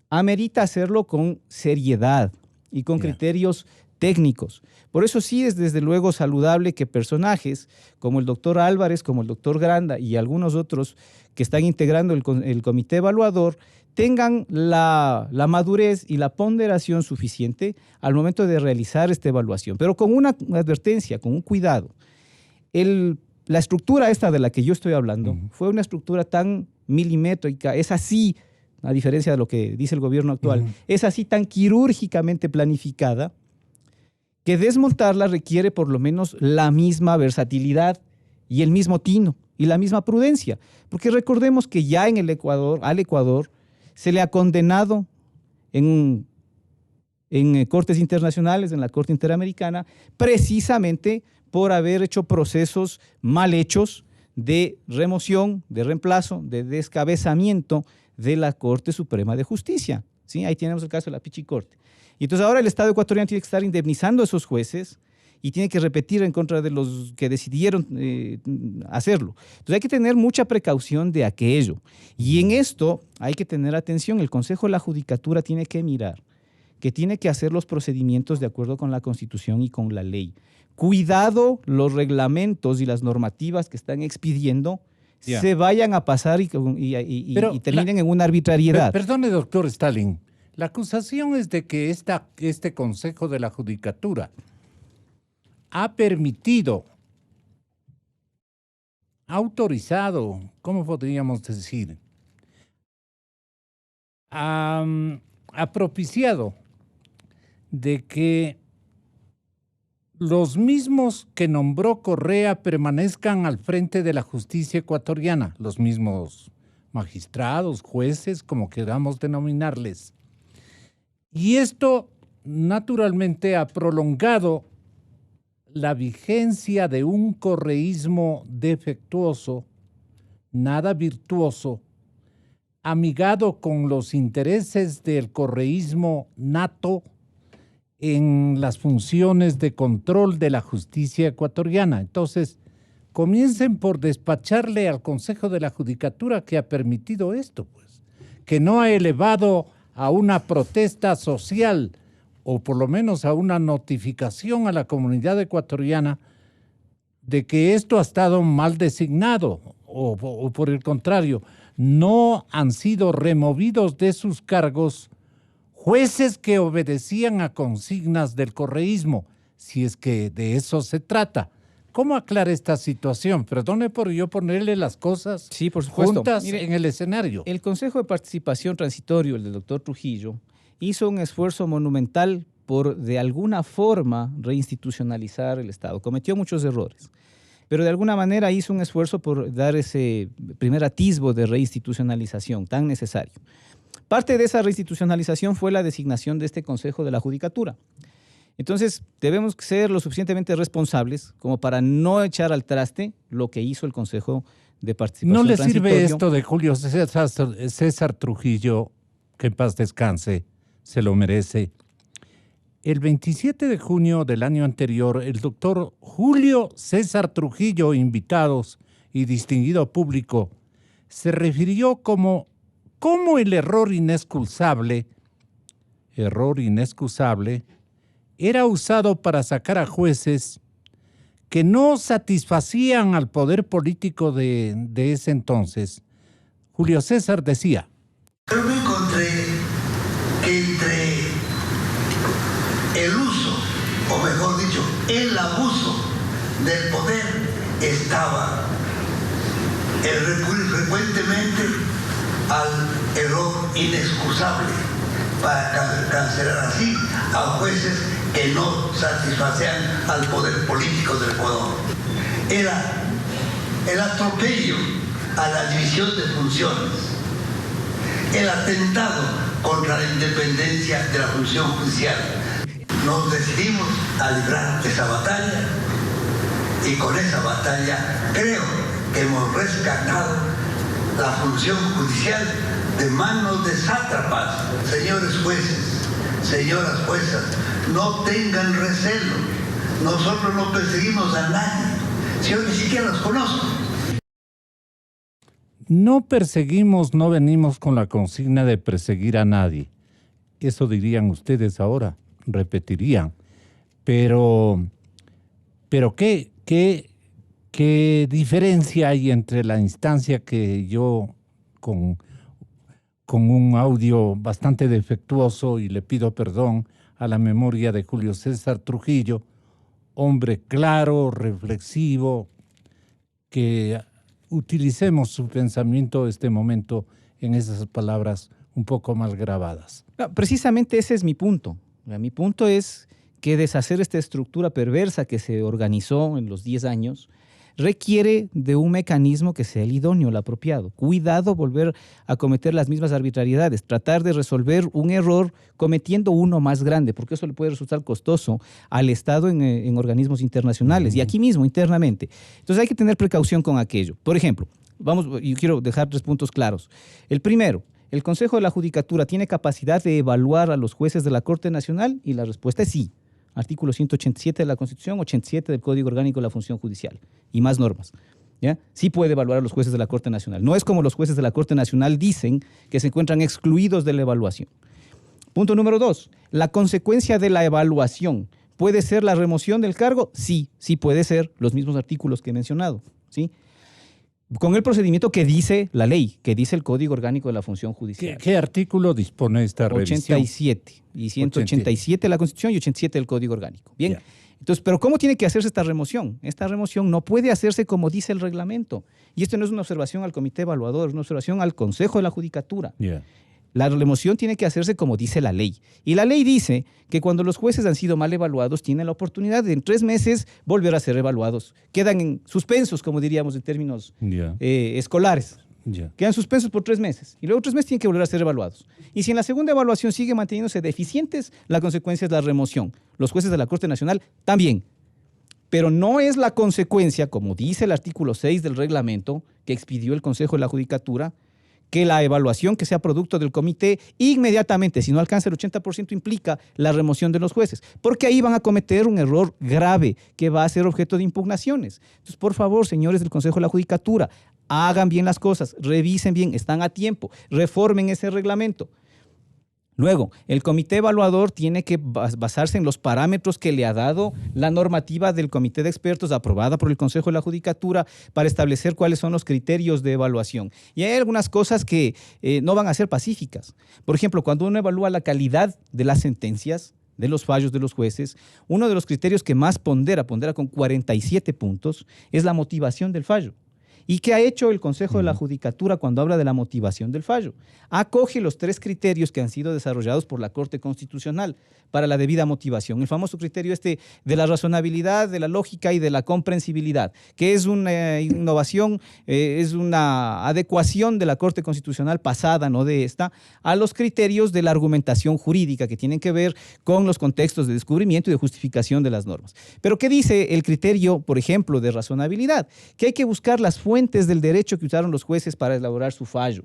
[SPEAKER 6] amerita hacerlo con seriedad y con criterios técnicos. Por eso sí es desde luego saludable que personajes como el doctor Álvarez, como el doctor Granda y algunos otros que están integrando el comité evaluador tengan la madurez y la ponderación suficiente al momento de realizar esta evaluación, pero con una advertencia, con un cuidado. La estructura esta de la que yo estoy hablando fue una estructura tan milimétrica, es así, a diferencia de lo que dice el gobierno actual, es así tan quirúrgicamente planificada, que desmontarla requiere por lo menos la misma versatilidad y el mismo tino y la misma prudencia. Porque recordemos que ya en el Ecuador, al Ecuador, se le ha condenado en cortes internacionales, en la Corte Interamericana, precisamente por haber hecho procesos mal hechos de remoción, de reemplazo, de descabezamiento de la Corte Suprema de Justicia. ¿Sí? Ahí tenemos el caso de la Pichicorte. Y entonces ahora el Estado ecuatoriano tiene que estar indemnizando a esos jueces y tiene que repetir en contra de los que decidieron hacerlo. Entonces hay que tener mucha precaución de aquello. Y en esto hay que tener atención. El Consejo de la Judicatura tiene que mirar que tiene que hacer los procedimientos de acuerdo con la Constitución y con la ley. Cuidado los reglamentos y las normativas que están expidiendo se vayan a pasar y terminen en una arbitrariedad.
[SPEAKER 1] Perdone, doctor Stalin. La acusación es de que este Consejo de la Judicatura ha permitido, ha autorizado, ¿cómo podríamos decir? Ha propiciado de que los mismos que nombró Correa permanezcan al frente de la justicia ecuatoriana, los mismos magistrados, jueces, como queramos denominarles. Y esto naturalmente ha prolongado la vigencia de un correísmo defectuoso, nada virtuoso, amigado con los intereses del correísmo nato en las funciones de control de la justicia ecuatoriana. Entonces, comiencen por despacharle al Consejo de la Judicatura que ha permitido esto, pues, que no ha elevado a una protesta social o por lo menos a una notificación a la comunidad ecuatoriana de que esto ha estado mal designado o por el contrario, no han sido removidos de sus cargos jueces que obedecían a consignas del correísmo, si es que de eso se trata. ¿Cómo aclara esta situación? Perdone por yo ponerle las cosas
[SPEAKER 6] por supuesto.
[SPEAKER 1] juntas
[SPEAKER 6] Mire,
[SPEAKER 1] en el escenario.
[SPEAKER 6] El Consejo de Participación Transitorio, el del doctor Trujillo, hizo un esfuerzo monumental por, de alguna forma, reinstitucionalizar el Estado. Cometió muchos errores, pero de alguna manera hizo un esfuerzo por dar ese primer atisbo de reinstitucionalización tan necesario. Parte de esa reinstitucionalización fue la designación de este Consejo de la Judicatura. Entonces, debemos ser lo suficientemente responsables como para no echar al traste lo que hizo el Consejo de Participación
[SPEAKER 1] ¿No le
[SPEAKER 6] Transitorio.
[SPEAKER 1] sirve esto de Julio César Trujillo, que en paz descanse, se lo merece? El 27 de junio del año anterior, el doctor Julio César Trujillo, invitados y distinguido público, se refirió como el error inexcusable era usado para sacar a jueces que no satisfacían al poder político de ese entonces. Julio César decía:
[SPEAKER 7] Pero me encontré que entre el uso, o mejor dicho, el abuso del poder estaba el recurrir frecuentemente al error inexcusable para cancelar así a jueces que no satisfacían al poder político del Ecuador. Era el atropello a la división de funciones, el atentado contra la independencia de la función judicial. Nos decidimos a librar esa batalla y con esa batalla creo que hemos rescatado la función judicial de manos de sátrapas. Señores jueces, señoras juezas, no tengan recelo. Nosotros no perseguimos a nadie. Si yo ni siquiera los conozco.
[SPEAKER 1] No perseguimos, no venimos con la consigna de perseguir a nadie. Eso dirían ustedes ahora, repetirían. Pero ¿qué diferencia hay entre la instancia que yo, con un audio bastante defectuoso, y le pido perdón a la memoria de Julio César Trujillo, hombre claro, reflexivo, que utilicemos su pensamiento este momento en esas palabras un poco mal grabadas?
[SPEAKER 6] No, precisamente ese es mi punto. Mi punto es que deshacer esta estructura perversa que se organizó en los 10 años requiere de un mecanismo que sea el idóneo, el apropiado. Cuidado volver a cometer las mismas arbitrariedades, tratar de resolver un error cometiendo uno más grande, porque eso le puede resultar costoso al Estado en organismos internacionales y aquí mismo, internamente. Entonces hay que tener precaución con aquello. Por ejemplo, yo quiero dejar 3 puntos claros. El primero, ¿el Consejo de la Judicatura tiene capacidad de evaluar a los jueces de la Corte Nacional? Y la respuesta es sí. Artículo 187 de la Constitución, 87 del Código Orgánico de la Función Judicial y más normas. ¿Ya? Sí puede evaluar a los jueces de la Corte Nacional. No es como los jueces de la Corte Nacional dicen que se encuentran excluidos de la evaluación. Punto número 2. ¿La consecuencia de la evaluación puede ser la remoción del cargo? Sí, sí puede ser, los mismos artículos que he mencionado, ¿sí? Con el procedimiento que dice la ley, que dice el Código Orgánico de la Función Judicial.
[SPEAKER 1] ¿Qué artículo dispone esta revisión?
[SPEAKER 6] 87 y 187 de la Constitución y 87 del Código Orgánico. Bien, entonces, ¿pero cómo tiene que hacerse esta remoción? Esta remoción no puede hacerse como dice el reglamento. Y esto no es una observación al comité evaluador, es una observación al Consejo de la Judicatura. La remoción tiene que hacerse como dice la ley. Y la ley dice que cuando los jueces han sido mal evaluados, tienen la oportunidad de en 3 meses volver a ser evaluados. Quedan en suspensos, como diríamos en términos escolares. Quedan suspensos por 3 meses. Y luego 3 meses tienen que volver a ser evaluados. Y si en la segunda evaluación sigue manteniéndose deficientes, la consecuencia es la remoción. Los jueces de la Corte Nacional también. Pero no es la consecuencia, como dice el artículo 6 del reglamento que expidió el Consejo de la Judicatura, que la evaluación que sea producto del comité inmediatamente, si no alcanza el 80%, implica la remoción de los jueces, porque ahí van a cometer un error grave que va a ser objeto de impugnaciones. Entonces, por favor, señores del Consejo de la Judicatura, hagan bien las cosas, revisen bien, están a tiempo, reformen ese reglamento. Luego, el comité evaluador tiene que basarse en los parámetros que le ha dado la normativa del comité de expertos aprobada por el Consejo de la Judicatura para establecer cuáles son los criterios de evaluación. Y hay algunas cosas que no van a ser pacíficas. Por ejemplo, cuando uno evalúa la calidad de las sentencias, de los fallos de los jueces, uno de los criterios que más pondera con 47 puntos, es la motivación del fallo. ¿Y qué ha hecho el Consejo de la Judicatura cuando habla de la motivación del fallo? Acoge los 3 criterios que han sido desarrollados por la Corte Constitucional para la debida motivación. El famoso criterio de la razonabilidad, de la lógica y de la comprensibilidad, que es una innovación, es una adecuación de la Corte Constitucional pasada, no de esta, a los criterios de la argumentación jurídica que tienen que ver con los contextos de descubrimiento y de justificación de las normas. Pero ¿qué dice el criterio, por ejemplo, de razonabilidad? Que hay que buscar las fuentes del derecho que usaron los jueces para elaborar su fallo.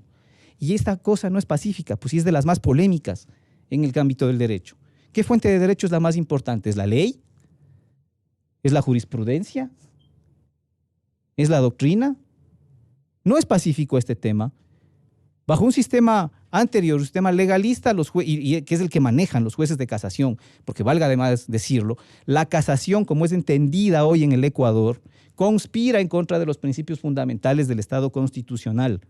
[SPEAKER 6] Y esta cosa no es pacífica, pues sí es de las más polémicas en el ámbito del derecho. ¿Qué fuente de derecho es la más importante? ¿Es la ley? ¿Es la jurisprudencia? ¿Es la doctrina? No es pacífico este tema. Bajo un sistema anterior, un sistema legalista, y que es el que manejan los jueces de casación, porque valga además decirlo, la casación, como es entendida hoy en el Ecuador, conspira en contra de los principios fundamentales del Estado constitucional,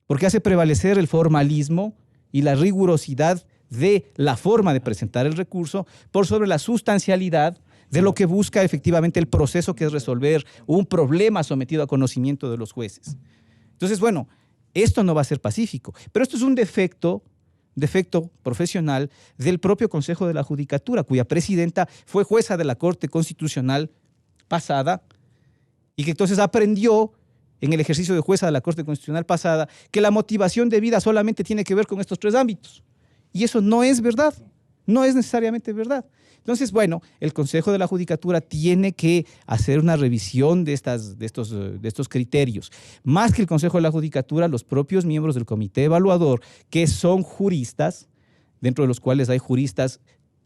[SPEAKER 6] porque hace prevalecer el formalismo y la rigurosidad de la forma de presentar el recurso por sobre la sustancialidad de lo que busca efectivamente el proceso, que es resolver un problema sometido a conocimiento de los jueces. Entonces, bueno, esto no va a ser pacífico, pero esto es un defecto profesional del propio Consejo de la Judicatura, cuya presidenta fue jueza de la Corte Constitucional pasada y que entonces aprendió en el ejercicio de jueza de la Corte Constitucional pasada que la motivación debida solamente tiene que ver con estos 3 ámbitos. Y eso no es verdad, no es necesariamente verdad. Entonces, bueno, el Consejo de la Judicatura tiene que hacer una revisión de estos criterios. Más que el Consejo de la Judicatura, los propios miembros del comité evaluador, que son juristas, dentro de los cuales hay juristas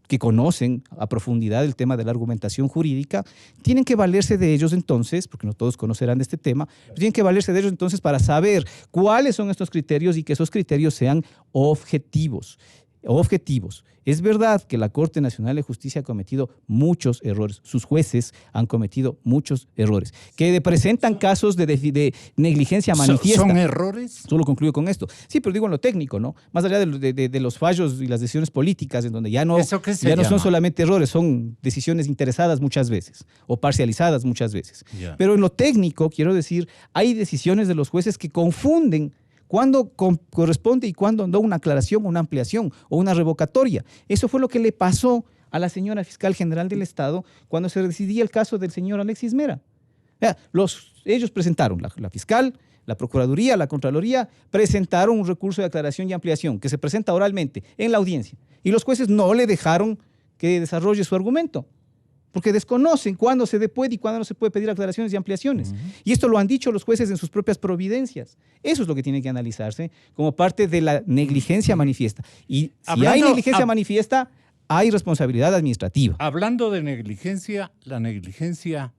[SPEAKER 6] que conocen a profundidad el tema de la argumentación jurídica, tienen que valerse de ellos entonces, porque no todos conocerán de este tema, tienen que valerse de ellos entonces para saber cuáles son estos criterios y que esos criterios sean objetivos. Es verdad que la Corte Nacional de Justicia ha cometido muchos errores, sus jueces han cometido muchos errores, que presentan casos de negligencia manifiesta.
[SPEAKER 1] ¿Son errores?
[SPEAKER 6] Solo concluyo con esto. Sí, pero digo en lo técnico, ¿no? Más allá de los fallos y las decisiones políticas, en donde ya no son solamente errores, son decisiones interesadas muchas veces o parcializadas muchas veces. Yeah. Pero en lo técnico, quiero decir, hay decisiones de los jueces que confunden cuándo corresponde y cuándo no una aclaración, una ampliación o una revocatoria. Eso fue lo que le pasó a la señora fiscal general del Estado cuando se decidía el caso del señor Alexis Mera. Ellos presentaron, la fiscal, la Procuraduría, la Contraloría, presentaron un recurso de aclaración y ampliación que se presenta oralmente en la audiencia. Y los jueces no le dejaron que desarrolle su argumento, porque desconocen cuándo se puede y cuándo no se puede pedir aclaraciones y ampliaciones. Y esto lo han dicho los jueces en sus propias providencias. Eso es lo que tiene que analizarse como parte de la negligencia manifiesta. Y si hay negligencia manifiesta, hay responsabilidad administrativa.
[SPEAKER 1] Hablando de negligencia, la negligencia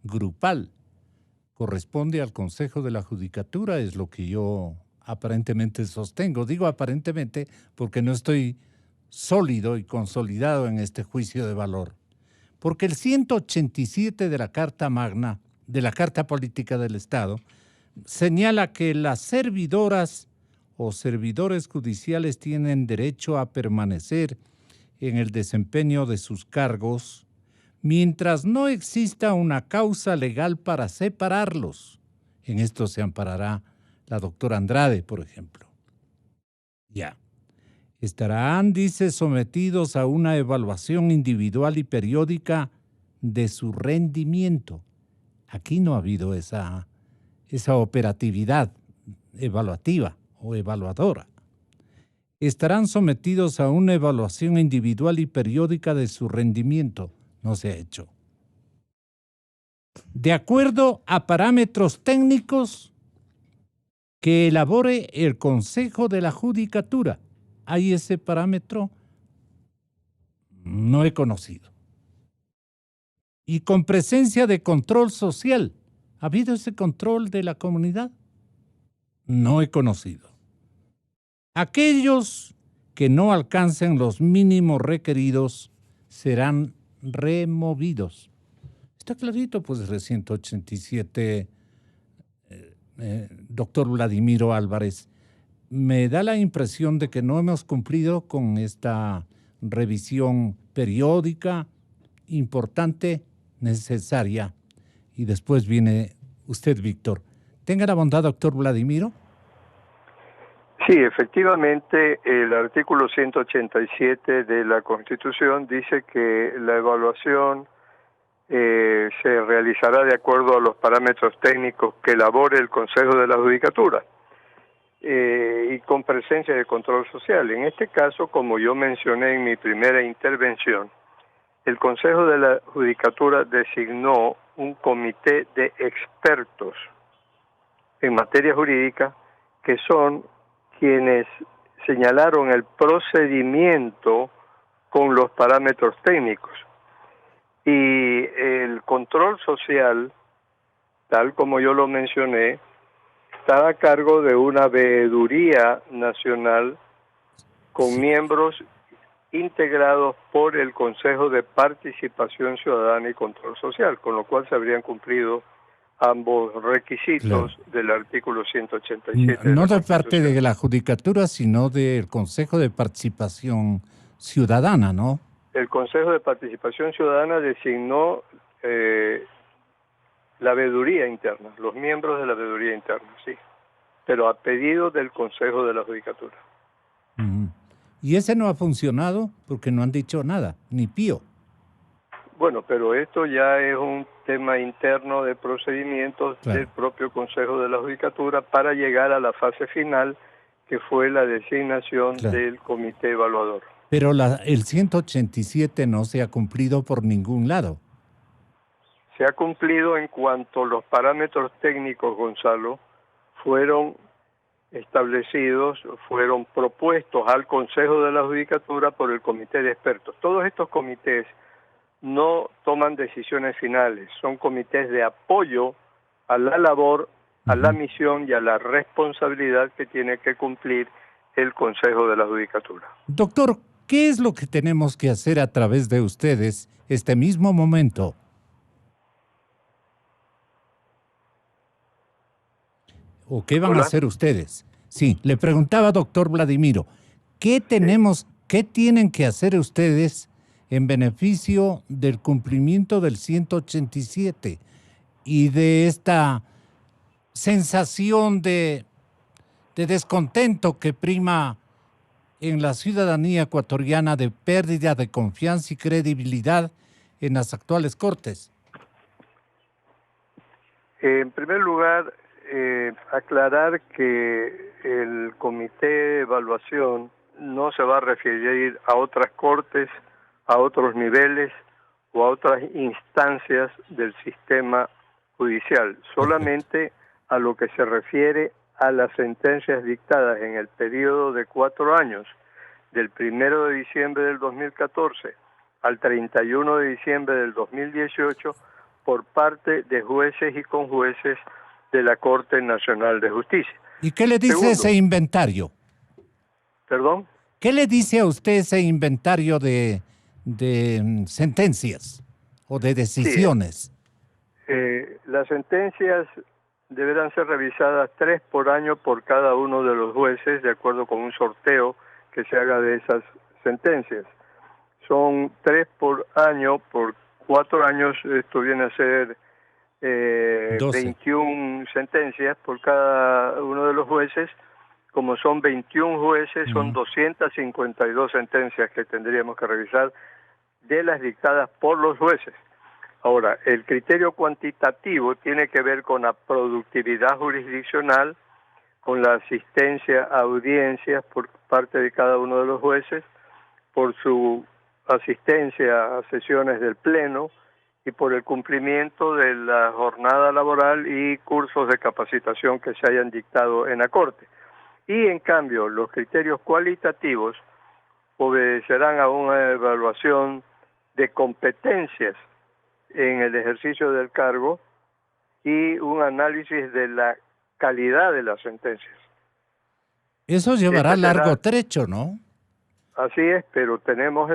[SPEAKER 1] grupal corresponde al Consejo de la Judicatura, es lo que yo aparentemente sostengo. Digo aparentemente porque no estoy sólido y consolidado en este juicio de valor. Porque el 187 de la Carta Magna, de la Carta Política del Estado, señala que las servidoras o servidores judiciales tienen derecho a permanecer en el desempeño de sus cargos mientras no exista una causa legal para separarlos. En esto se amparará la doctora Andrade, por ejemplo. Ya. Estarán, dice, sometidos a una evaluación individual y periódica de su rendimiento. Aquí no ha habido esa operatividad evaluativa o evaluadora. Estarán sometidos a una evaluación individual y periódica de su rendimiento. No se ha hecho. De acuerdo a parámetros técnicos que elabore el Consejo de la Judicatura. ¿Hay ese parámetro? No he conocido. Y con presencia de control social. ¿Ha habido ese control de la comunidad? No he conocido. Aquellos que no alcancen los mínimos requeridos serán removidos. Está clarito, pues, el 187, doctor Vladimiro Álvarez. Me da la impresión de que no hemos cumplido con esta revisión periódica, importante, necesaria. Y después viene usted, Víctor. Tenga la bondad, doctor Vladimiro.
[SPEAKER 4] Sí, efectivamente, el artículo 187 de la Constitución dice que la evaluación se realizará de acuerdo a los parámetros técnicos que elabore el Consejo de la Judicatura y con presencia de control social. En este caso, como yo mencioné en mi primera intervención, el Consejo de la Judicatura designó un comité de expertos en materia jurídica que son quienes señalaron el procedimiento con los parámetros técnicos. Y el control social, tal como yo lo mencioné, está a cargo de una veeduría nacional con miembros integrados por el Consejo de Participación Ciudadana y Control Social, con lo cual se habrían cumplido ambos requisitos del artículo 187.
[SPEAKER 1] No de parte de la Judicatura, sino del Consejo de Participación Ciudadana, ¿no?
[SPEAKER 4] El Consejo de Participación Ciudadana designó la veeduría interna, los miembros de la veeduría interna, sí, pero a pedido del Consejo de la Judicatura.
[SPEAKER 1] Y ese no ha funcionado porque no han dicho nada, ni pío.
[SPEAKER 4] Bueno, pero esto ya es un tema interno de procedimientos del propio Consejo de la Judicatura para llegar a la fase final, que fue la designación del comité evaluador.
[SPEAKER 1] Pero el 187 no se ha cumplido por ningún lado.
[SPEAKER 4] Se ha cumplido en cuanto los parámetros técnicos, Gonzalo, fueron establecidos, fueron propuestos al Consejo de la Judicatura por el comité de expertos. Todos estos comités no toman decisiones finales, son comités de apoyo a la labor, a la misión y a la responsabilidad que tiene que cumplir el Consejo de la Judicatura.
[SPEAKER 1] Doctor, ¿qué es lo que tenemos que hacer a través de ustedes este mismo momento? ¿O qué van a hacer ustedes? Sí, le preguntaba, doctor Vladimiro, ¿qué tienen que hacer ustedes en beneficio del cumplimiento del 187 y de esta sensación de descontento que prima en la ciudadanía ecuatoriana, de pérdida de confianza y credibilidad en las actuales cortes?
[SPEAKER 4] En primer lugar, aclarar que el comité de evaluación no se va a referir a otras cortes, a otros niveles o a otras instancias del sistema judicial, solamente a lo que se refiere a las sentencias dictadas en el periodo de 4 años, del 1 de diciembre del 2014 al 31 de diciembre del 2018, por parte de jueces y conjueces de la Corte Nacional de Justicia.
[SPEAKER 1] ¿Y qué le dice ese inventario?
[SPEAKER 4] ¿Perdón?
[SPEAKER 1] ¿Qué le dice a usted ese inventario de sentencias o de decisiones?
[SPEAKER 4] Sí, las sentencias deberán ser revisadas 3 por año por cada uno de los jueces, de acuerdo con un sorteo que se haga de esas sentencias. Son 3 por año, por 4 años, esto viene a ser 21 sentencias por cada uno de los jueces, como son 21 jueces, son 252 sentencias que tendríamos que revisar de las dictadas por los jueces. Ahora, el criterio cuantitativo tiene que ver con la productividad jurisdiccional, con la asistencia a audiencias por parte de cada uno de los jueces, por su asistencia a sesiones del Pleno y por el cumplimiento de la jornada laboral y cursos de capacitación que se hayan dictado en la Corte. Y en cambio, los criterios cualitativos obedecerán a una evaluación de competencias en el ejercicio del cargo y un análisis de la calidad de las sentencias.
[SPEAKER 1] Eso llevará largo trecho, ¿no?
[SPEAKER 4] Así es, pero tenemos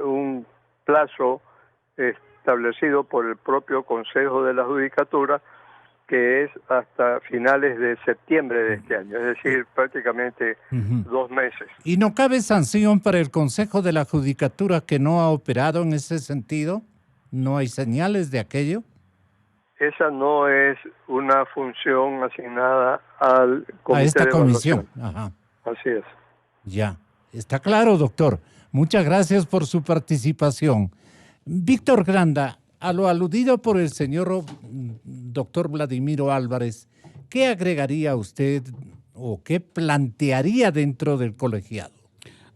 [SPEAKER 4] un plazo establecido por el propio Consejo de la Judicatura, que es hasta finales de septiembre de este año, es decir, prácticamente 2 meses.
[SPEAKER 1] ¿Y no cabe sanción para el Consejo de la Judicatura que no ha operado en ese sentido? ¿No hay señales de aquello?
[SPEAKER 4] Esa no es una función asignada al comité
[SPEAKER 1] a esta
[SPEAKER 4] de
[SPEAKER 1] comisión.
[SPEAKER 4] Ajá. Así es.
[SPEAKER 1] Ya, está claro, doctor. Muchas gracias por su participación. Víctor Granda, a lo aludido por el señor doctor Vladimiro Álvarez, ¿qué agregaría usted o qué plantearía dentro del colegiado?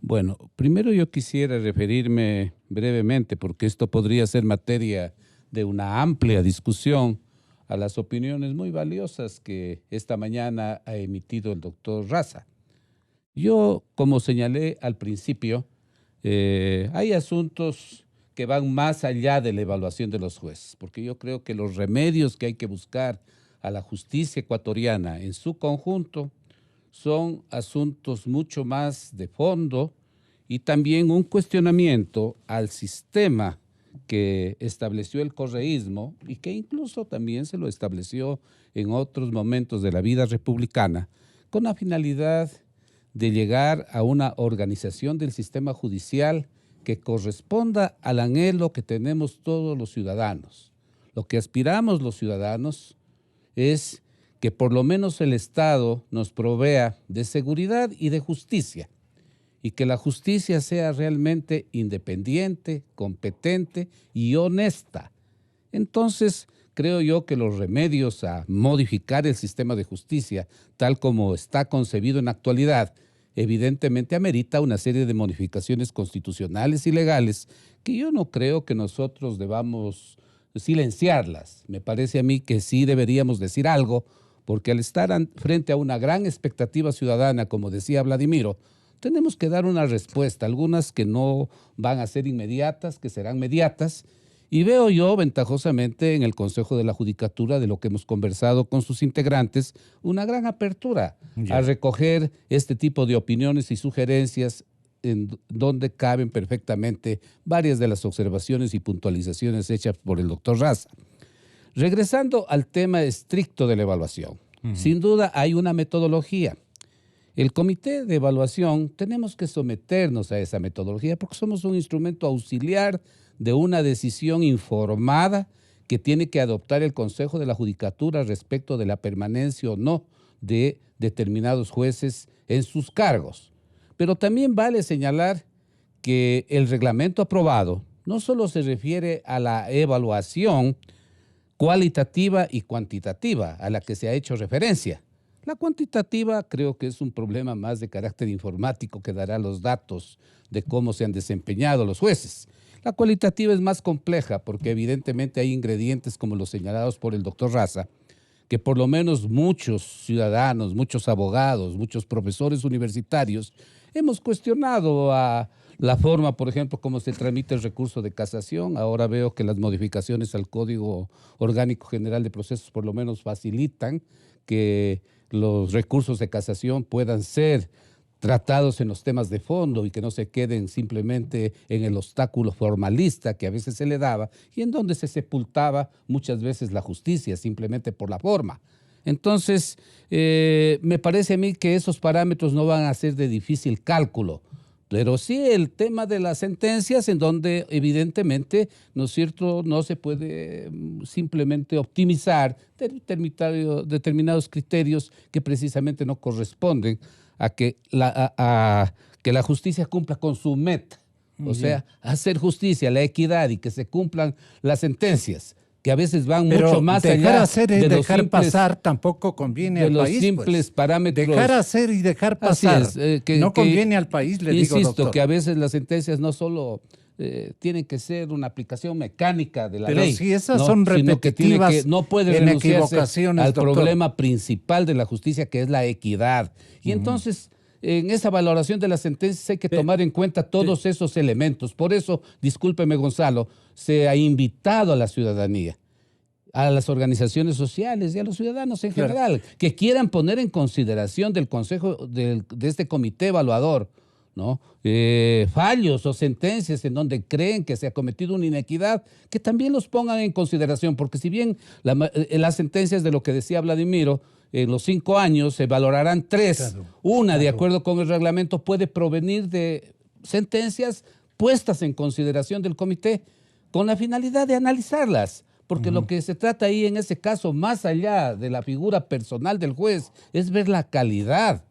[SPEAKER 3] Bueno, primero yo quisiera referirme brevemente, porque esto podría ser materia de una amplia discusión, a las opiniones muy valiosas que esta mañana ha emitido el doctor Raza. Yo, como señalé al principio, hay asuntos que van más allá de la evaluación de los jueces, porque yo creo que los remedios que hay que buscar a la justicia ecuatoriana en su conjunto son asuntos mucho más de fondo y también un cuestionamiento al sistema que estableció el correísmo y que incluso también se lo estableció en otros momentos de la vida republicana, con la finalidad de llegar a una organización del sistema judicial que corresponda al anhelo que tenemos todos los ciudadanos. Lo que aspiramos los ciudadanos es que por lo menos el Estado nos provea de seguridad y de justicia, y que la justicia sea realmente independiente, competente y honesta. Entonces, creo yo que los remedios a modificar el sistema de justicia, tal como está concebido en la actualidad, evidentemente amerita una serie de modificaciones constitucionales y legales que yo no creo que nosotros debamos silenciarlas. Me parece a mí que sí deberíamos decir algo, porque al estar frente a una gran expectativa ciudadana, como decía Vladimiro, tenemos que dar una respuesta, algunas que no van a ser inmediatas, que serán mediatas, y veo yo ventajosamente en el Consejo de la Judicatura, de lo que hemos conversado con sus integrantes, una gran apertura a recoger este tipo de opiniones y sugerencias en donde caben perfectamente varias de las observaciones y puntualizaciones hechas por el doctor Raza. Regresando al tema estricto de la evaluación, sin duda hay una metodología. El comité de evaluación tenemos que someternos a esa metodología porque somos un instrumento auxiliar de una decisión informada que tiene que adoptar el Consejo de la Judicatura respecto de la permanencia o no de determinados jueces en sus cargos. Pero también vale señalar que el reglamento aprobado no solo se refiere a la evaluación cualitativa y cuantitativa a la que se ha hecho referencia. La cuantitativa creo que es un problema más de carácter informático que dará los datos de cómo se han desempeñado los jueces. La cualitativa es más compleja porque evidentemente hay ingredientes como los señalados por el doctor Raza, que por lo menos muchos ciudadanos, muchos abogados, muchos profesores universitarios hemos cuestionado a la forma, por ejemplo, como se tramita el recurso de casación. Ahora veo que las modificaciones al Código Orgánico General de Procesos por lo menos facilitan que los recursos de casación puedan ser tratados en los temas de fondo y que no se queden simplemente en el obstáculo formalista que a veces se le daba y en donde se sepultaba muchas veces la justicia simplemente por la forma. Entonces, me parece a mí que esos parámetros no van a ser de difícil cálculo Pero sí el tema de las sentencias en donde evidentemente, ¿no es cierto?, no se puede simplemente optimizar determinados criterios que precisamente no corresponden a que que la justicia cumpla con su meta. O sea, hacer justicia, la equidad y que se cumplan las sentencias, que a veces van mucho más allá
[SPEAKER 1] dejar hacer y
[SPEAKER 3] de los
[SPEAKER 1] dejar
[SPEAKER 3] simples,
[SPEAKER 1] pasar tampoco conviene
[SPEAKER 3] de
[SPEAKER 1] al
[SPEAKER 3] los
[SPEAKER 1] país.
[SPEAKER 3] simples parámetros.
[SPEAKER 1] Dejar hacer y dejar pasar no conviene al país, le digo,
[SPEAKER 3] insisto,
[SPEAKER 1] doctor.
[SPEAKER 3] que a veces las sentencias no solo tienen que ser una aplicación mecánica de la
[SPEAKER 1] Pero
[SPEAKER 3] ley.
[SPEAKER 1] si esas
[SPEAKER 3] ¿no?
[SPEAKER 1] son
[SPEAKER 3] Sino
[SPEAKER 1] repetitivas
[SPEAKER 3] no puede
[SPEAKER 1] en
[SPEAKER 3] renunciarse
[SPEAKER 1] equivocaciones,
[SPEAKER 3] al
[SPEAKER 1] doctor.
[SPEAKER 3] problema principal de la justicia, que es la equidad. Y entonces, en esa valoración de las sentencias hay que tomar en cuenta todos esos elementos. Por eso, discúlpeme, Gonzalo, se ha invitado a la ciudadanía, a las organizaciones sociales y a los ciudadanos en general, que quieran poner en consideración del Consejo, de este comité evaluador, ¿no? Fallos o sentencias en donde creen que se ha cometido una inequidad, que también los pongan en consideración, porque si bien las sentencias de lo que decía Vladimiro, en los 5 años se valorarán 3, de acuerdo con el reglamento, puede provenir de sentencias puestas en consideración del comité con la finalidad de analizarlas. Porque lo que se trata ahí en ese caso, más allá de la figura personal del juez, es ver la calidad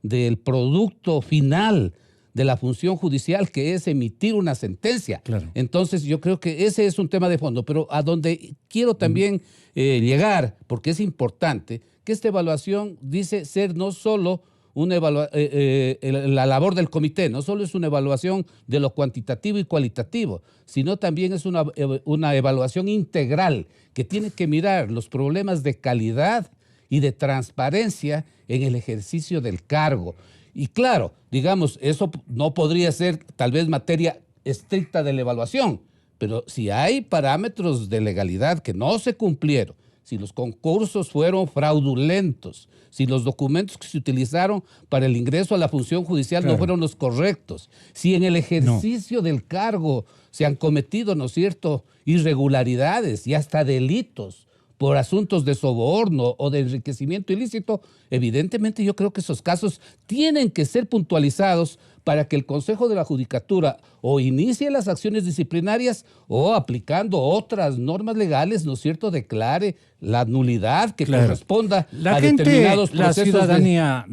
[SPEAKER 3] del producto final de la función judicial, que es emitir una sentencia.
[SPEAKER 1] Claro.
[SPEAKER 3] Entonces yo creo que ese es un tema de fondo, pero a donde quiero también llegar, porque es importante, que esta evaluación dice ser no solo la labor del comité, no solo es una evaluación de lo cuantitativo y cualitativo, sino también es una evaluación integral que tiene que mirar los problemas de calidad y de transparencia en el ejercicio del cargo. Y claro, digamos, eso no podría ser tal vez materia estricta de la evaluación, pero si hay parámetros de legalidad que no se cumplieron, si los concursos fueron fraudulentos, si los documentos que se utilizaron para el ingreso a la función judicial no fueron los correctos, si en el ejercicio del cargo se han cometido, ¿no es cierto?, irregularidades y hasta delitos por asuntos de soborno o de enriquecimiento ilícito, evidentemente yo creo que esos casos tienen que ser puntualizados para que el Consejo de la Judicatura o inicie las acciones disciplinarias o, aplicando otras normas legales, ¿no es cierto?, declare la nulidad que corresponda a determinados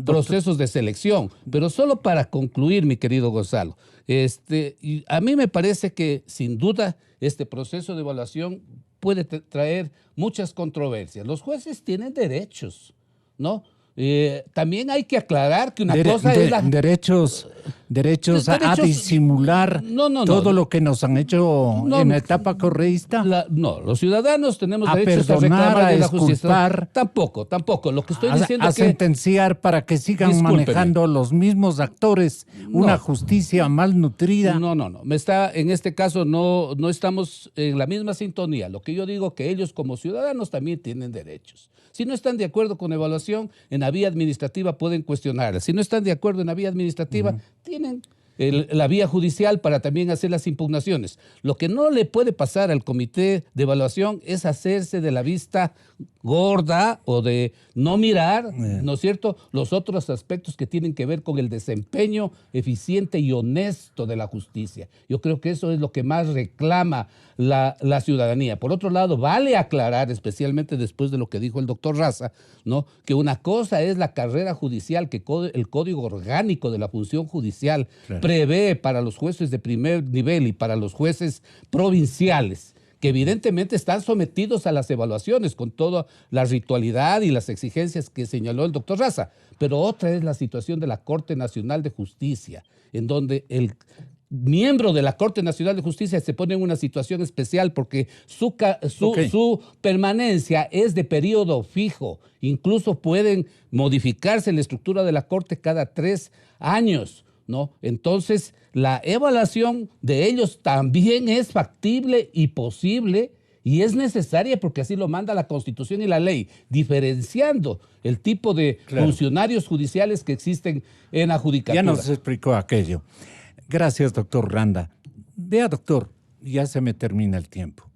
[SPEAKER 3] procesos de selección. Pero solo para concluir, mi querido Gonzalo, y a mí me parece que sin duda este proceso de evaluación puede traer muchas controversias. Los jueces tienen derechos, ¿no? También hay que aclarar que una cosa es la...
[SPEAKER 1] derechos a disimular todo lo que nos han hecho en la etapa correísta.
[SPEAKER 3] Los ciudadanos tenemos derechos
[SPEAKER 1] perdonar,
[SPEAKER 3] a reclamar de la
[SPEAKER 1] exculpar,
[SPEAKER 3] justicia. Tampoco. Lo que estoy diciendo
[SPEAKER 1] a
[SPEAKER 3] es que...
[SPEAKER 1] sentenciar para que sigan manejando los mismos actores una justicia malnutrida.
[SPEAKER 3] No. En este caso no estamos en la misma sintonía. Lo que yo digo que ellos como ciudadanos también tienen derechos. Si no están de acuerdo con evaluación, en la vía administrativa pueden cuestionarla. Si no están de acuerdo en la vía administrativa, tienen la vía judicial para también hacer las impugnaciones. Lo que no le puede pasar al comité de evaluación es hacerse de la vista gorda o de no mirar, ¿no es cierto?, los otros aspectos que tienen que ver con el desempeño eficiente y honesto de la justicia. Yo creo que eso es lo que más reclama la ciudadanía. Por otro lado, vale aclarar, especialmente después de lo que dijo el doctor Raza, ¿no?, que una cosa es la carrera judicial que el Código Orgánico de la Función Judicial prevé para los jueces de primer nivel y para los jueces provinciales, que evidentemente están sometidos a las evaluaciones con toda la ritualidad y las exigencias que señaló el doctor Raza. Pero otra es la situación de la Corte Nacional de Justicia, en donde el miembro de la Corte Nacional de Justicia se pone en una situación especial porque su permanencia es de periodo fijo. Incluso pueden modificarse la estructura de la Corte cada 3 años, ¿no? Entonces, la evaluación de ellos también es factible y posible y es necesaria porque así lo manda la Constitución y la ley, diferenciando el tipo de funcionarios judiciales que existen en la judicatura.
[SPEAKER 1] Ya nos explicó aquello. Gracias, doctor Randa. Vea, doctor, ya se me termina el tiempo.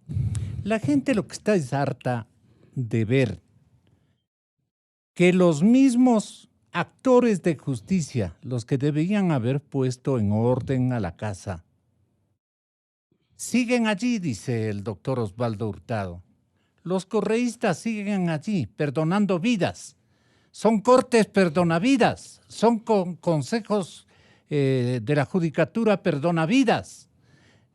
[SPEAKER 1] La gente lo que está es harta de ver que los mismos actores de justicia los que debían haber puesto en orden a la casa. Siguen allí, dice el doctor Osvaldo Hurtado. Los correístas siguen allí, perdonando vidas. Son cortes perdonavidas, son consejos de la judicatura perdonavidas.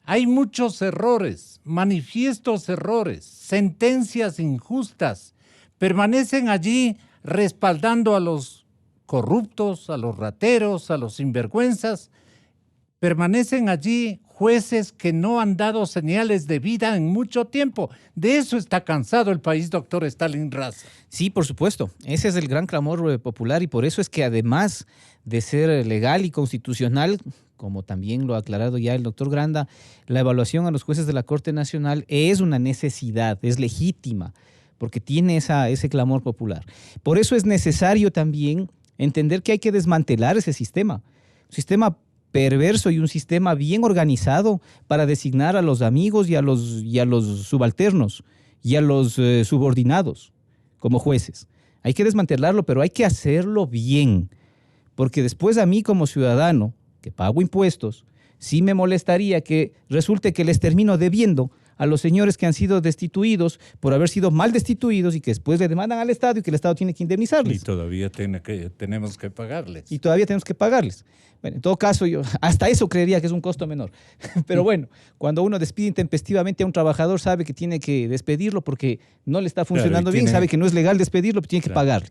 [SPEAKER 1] Hay muchos errores, manifiestos errores, sentencias injustas. Permanecen allí respaldando a los corruptos, a los rateros, a los sinvergüenzas. Permanecen allí jueces que no han dado señales de vida en mucho tiempo. De eso está cansado el país, doctor Stalin Raza.
[SPEAKER 6] Sí, por supuesto. Ese es el gran clamor popular y por eso es que además de ser legal y constitucional, como también lo ha aclarado ya el doctor Granda, la evaluación a los jueces de la Corte Nacional es una necesidad, es legítima, porque tiene ese clamor popular. Por eso es necesario también entender que hay que desmantelar ese sistema. Un sistema perverso y un sistema bien organizado para designar a los amigos y a los subalternos y a los subordinados como jueces. Hay que desmantelarlo, pero hay que hacerlo bien, porque después a mí como ciudadano, que pago impuestos, sí me molestaría que resulte que les termino debiendo a los señores que han sido destituidos por haber sido mal destituidos y que después le demandan al Estado y que el Estado tiene que indemnizarles.
[SPEAKER 1] Y todavía tenemos que pagarles.
[SPEAKER 6] Y todavía tenemos que pagarles. Bueno, en todo caso, yo hasta eso creería que es un costo menor. Pero bueno, cuando uno despide intempestivamente a un trabajador, sabe que tiene que despedirlo porque no le está funcionando bien, sabe que no es legal despedirlo, pero tiene que pagarle.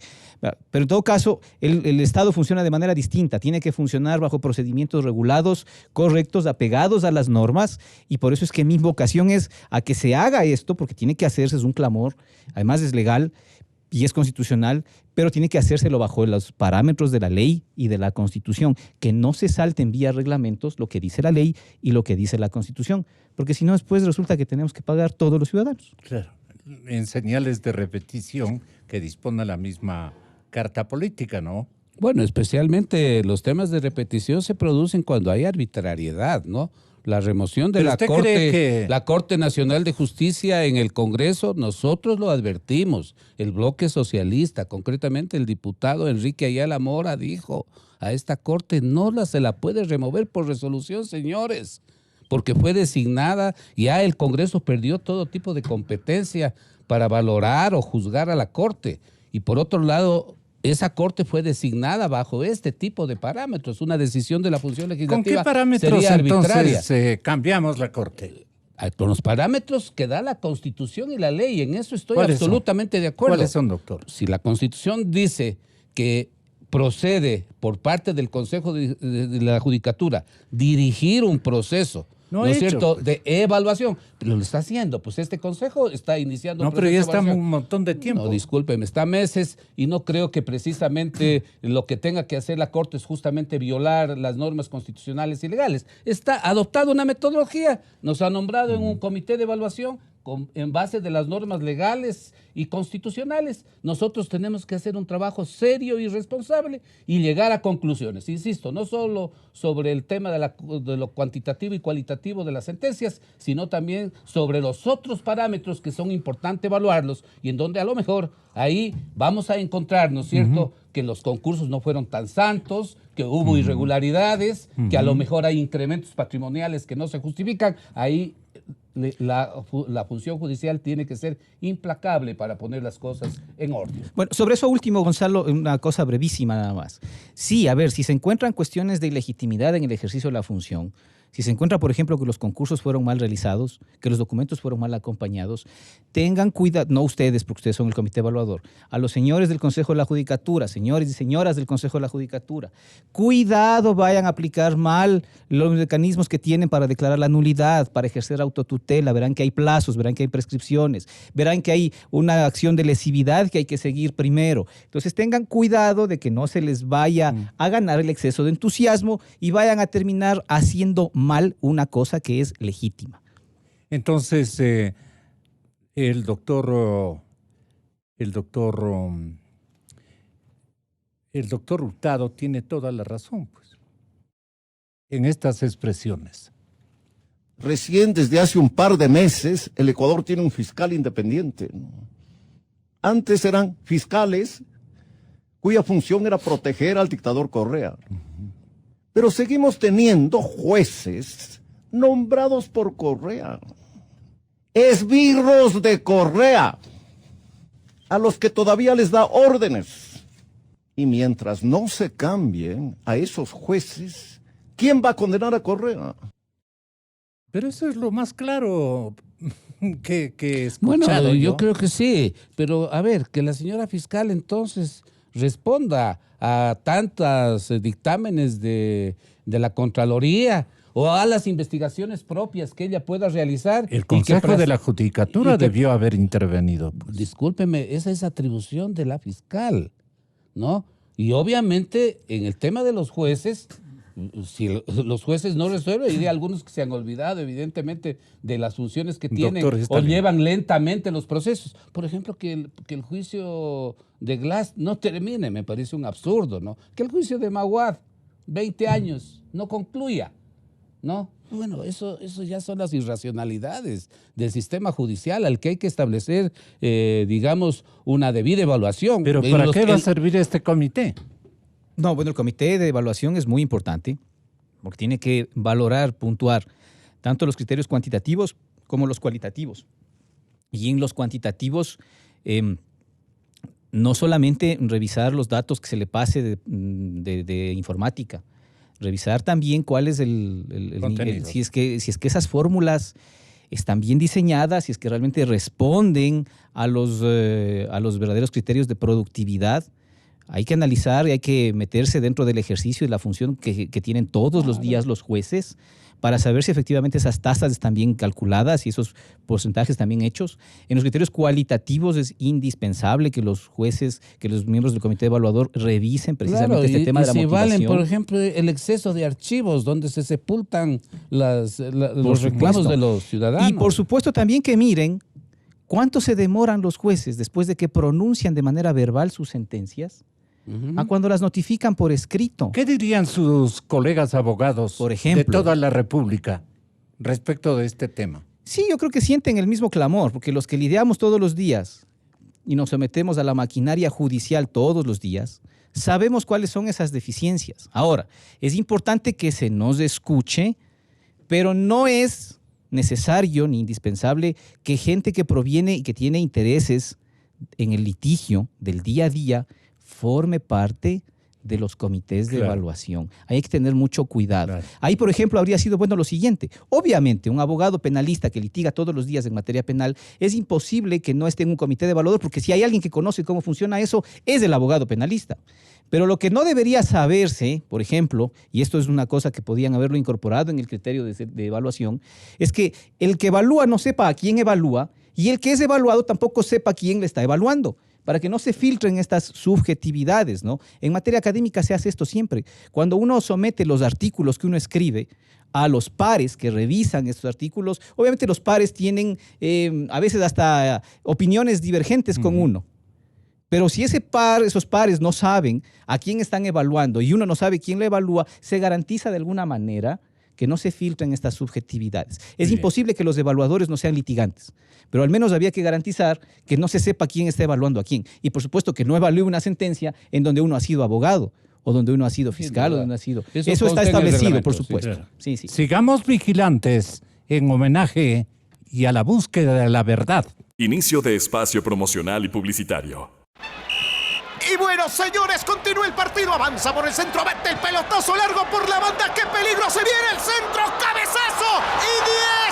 [SPEAKER 6] Pero en todo caso, el Estado funciona de manera distinta, tiene que funcionar bajo procedimientos regulados, correctos, apegados a las normas, y por eso es que mi invocación es a que se haga esto, porque tiene que hacerse, es un clamor, además es legal y es constitucional, pero tiene que hacérselo bajo los parámetros de la ley y de la Constitución, que no se salten vía reglamentos lo que dice la ley y lo que dice la Constitución, porque si no después resulta que tenemos que pagar todos los ciudadanos.
[SPEAKER 1] Claro, en señales de repetición que dispone la misma carta política, ¿no?
[SPEAKER 3] Bueno, especialmente los temas de repetición se producen cuando hay arbitrariedad, ¿no? La remoción de la Corte Nacional de Justicia en el Congreso, nosotros lo advertimos. El bloque socialista, concretamente el diputado Enrique Ayala Mora, dijo: a esta Corte se la puede remover por resolución, señores, porque fue designada, ya el Congreso perdió todo tipo de competencia para valorar o juzgar a la Corte. Y por otro lado, esa Corte fue designada bajo este tipo de parámetros. Una decisión de la función legislativa
[SPEAKER 1] ¿con qué parámetros
[SPEAKER 3] sería arbitraria?
[SPEAKER 1] Entonces cambiamos la Corte?
[SPEAKER 3] Con los parámetros que da la Constitución y la ley. En eso estoy absolutamente de acuerdo.
[SPEAKER 1] ¿Cuáles son, doctor?
[SPEAKER 3] Si la Constitución dice que procede por parte del Consejo de la Judicatura dirigir un proceso, ¿no es cierto?, de evaluación, pero lo está haciendo, pues este Consejo está iniciando.
[SPEAKER 1] No, pero ya está un montón de tiempo.
[SPEAKER 3] No, discúlpeme, está meses y no creo que precisamente lo que tenga que hacer la Corte es justamente violar las normas constitucionales y legales. Está adoptado una metodología, nos ha nombrado en un comité de evaluación en base de las normas legales y constitucionales. Nosotros tenemos que hacer un trabajo serio y responsable y llegar a conclusiones. Insisto, no solo sobre el tema de lo cuantitativo y cualitativo de las sentencias, sino también sobre los otros parámetros que son importantes evaluarlos y en donde a lo mejor ahí vamos a encontrar, ¿no es cierto?, que los concursos no fueron tan santos, que hubo irregularidades, que a lo mejor hay incrementos patrimoniales que no se justifican. Ahí la función judicial tiene que ser implacable para poner las cosas en orden.
[SPEAKER 6] Bueno, sobre eso último, Gonzalo, una cosa brevísima nada más. Sí, a ver, si se encuentran cuestiones de ilegitimidad en el ejercicio de la función, si se encuentra, por ejemplo, que los concursos fueron mal realizados, que los documentos fueron mal acompañados, tengan cuidado, no ustedes, porque ustedes son el comité evaluador, a los señores del Consejo de la Judicatura, señores y señoras del Consejo de la Judicatura, cuidado, vayan a aplicar mal los mecanismos que tienen para declarar la nulidad, para ejercer autotutela, verán que hay plazos, verán que hay prescripciones, verán que hay una acción de lesividad que hay que seguir primero. Entonces tengan cuidado de que no se les vaya a ganar el exceso de entusiasmo y vayan a terminar haciendo mal una cosa que es legítima.
[SPEAKER 1] Entonces, el doctor Hurtado tiene toda la razón, pues, en estas expresiones.
[SPEAKER 2] Recién desde hace un par de meses el Ecuador tiene un fiscal independiente, ¿no? Antes eran fiscales cuya función era proteger al dictador Correa. Pero seguimos teniendo jueces nombrados por Correa, esbirros de Correa, a los que todavía les da órdenes. Y mientras no se cambien a esos jueces, ¿quién va a condenar a Correa?
[SPEAKER 1] Pero eso es lo más claro que he escuchado.
[SPEAKER 3] Bueno, yo creo que sí, pero a ver, que la señora fiscal entonces responda a tantos dictámenes de la Contraloría o a las investigaciones propias que ella pueda realizar.
[SPEAKER 1] El Consejo de la Judicatura debió haber intervenido.
[SPEAKER 3] Discúlpeme, esa es atribución de la fiscal, ¿no? Y obviamente en el tema de los jueces, si los jueces no resuelven, y hay algunos que se han olvidado evidentemente de las funciones que tienen o llevan lentamente los procesos. Por ejemplo, que el juicio de Glass no termine, me parece un absurdo, ¿no? Que el juicio de Maguad, 20 años, no concluya, ¿no? Bueno, eso ya son las irracionalidades del sistema judicial al que hay que establecer, digamos, una debida evaluación.
[SPEAKER 1] Pero ¿para qué va a servir este comité?
[SPEAKER 6] No, bueno, el comité de evaluación es muy importante porque tiene que valorar, puntuar tanto los criterios cuantitativos como los cualitativos. Y en los cuantitativos, no solamente revisar los datos que se le pase de informática, revisar también cuál es si es que esas fórmulas están bien diseñadas, si es que realmente responden a los verdaderos criterios de productividad. Hay que analizar y hay que meterse dentro del ejercicio y la función que tienen todos los días los jueces para saber si efectivamente esas tasas están bien calculadas y esos porcentajes están bien hechos. En los criterios cualitativos es indispensable que los jueces, que los miembros del comité evaluador revisen precisamente este tema de la motivación.
[SPEAKER 3] Valen, por ejemplo, el exceso de archivos donde se sepultan los reclamos de los ciudadanos.
[SPEAKER 6] Y por supuesto también que miren cuánto se demoran los jueces después de que pronuncian de manera verbal sus sentencias a cuando las notifican por escrito.
[SPEAKER 1] ¿Qué dirían sus colegas abogados,
[SPEAKER 6] por ejemplo,
[SPEAKER 1] de toda la República respecto de este tema?
[SPEAKER 6] Sí, yo creo que sienten el mismo clamor, porque los que lidiamos todos los días y nos sometemos a la maquinaria judicial todos los días, sabemos cuáles son esas deficiencias. Ahora, es importante que se nos escuche, pero no es necesario ni indispensable que gente que proviene y que tiene intereses en el litigio del día a día forme parte de los comités de evaluación. Hay que tener mucho cuidado. Claro. Ahí, por ejemplo, habría sido bueno lo siguiente. Obviamente, un abogado penalista que litiga todos los días en materia penal, es imposible que no esté en un comité de evaluador, porque si hay alguien que conoce cómo funciona eso, es el abogado penalista. Pero lo que no debería saberse, por ejemplo, y esto es una cosa que podían haberlo incorporado en el criterio de evaluación, es que el que evalúa no sepa a quién evalúa y el que es evaluado tampoco sepa a quién le está evaluando, para que no se filtren estas subjetividades, ¿no? En materia académica se hace esto siempre. Cuando uno somete los artículos que uno escribe a los pares que revisan estos artículos, obviamente los pares tienen a veces hasta opiniones divergentes con uno. Pero si esos pares no saben a quién están evaluando y uno no sabe quién lo evalúa, se garantiza de alguna manera que no se filtren estas subjetividades. Es imposible que los evaluadores no sean litigantes, pero al menos había que garantizar que no se sepa quién está evaluando a quién. Y por supuesto que no evalúe una sentencia en donde uno ha sido abogado o donde uno ha sido fiscal o donde uno ha sido... Eso está establecido, por supuesto. Sí.
[SPEAKER 1] Sigamos vigilantes en homenaje y a la búsqueda de la verdad.
[SPEAKER 8] Inicio de espacio promocional y publicitario.
[SPEAKER 9] Y bueno, señores, continúa el partido, avanza por el centro, mete el pelotazo largo por la banda, ¡qué peligro! Se viene el centro, cabezazo y 10.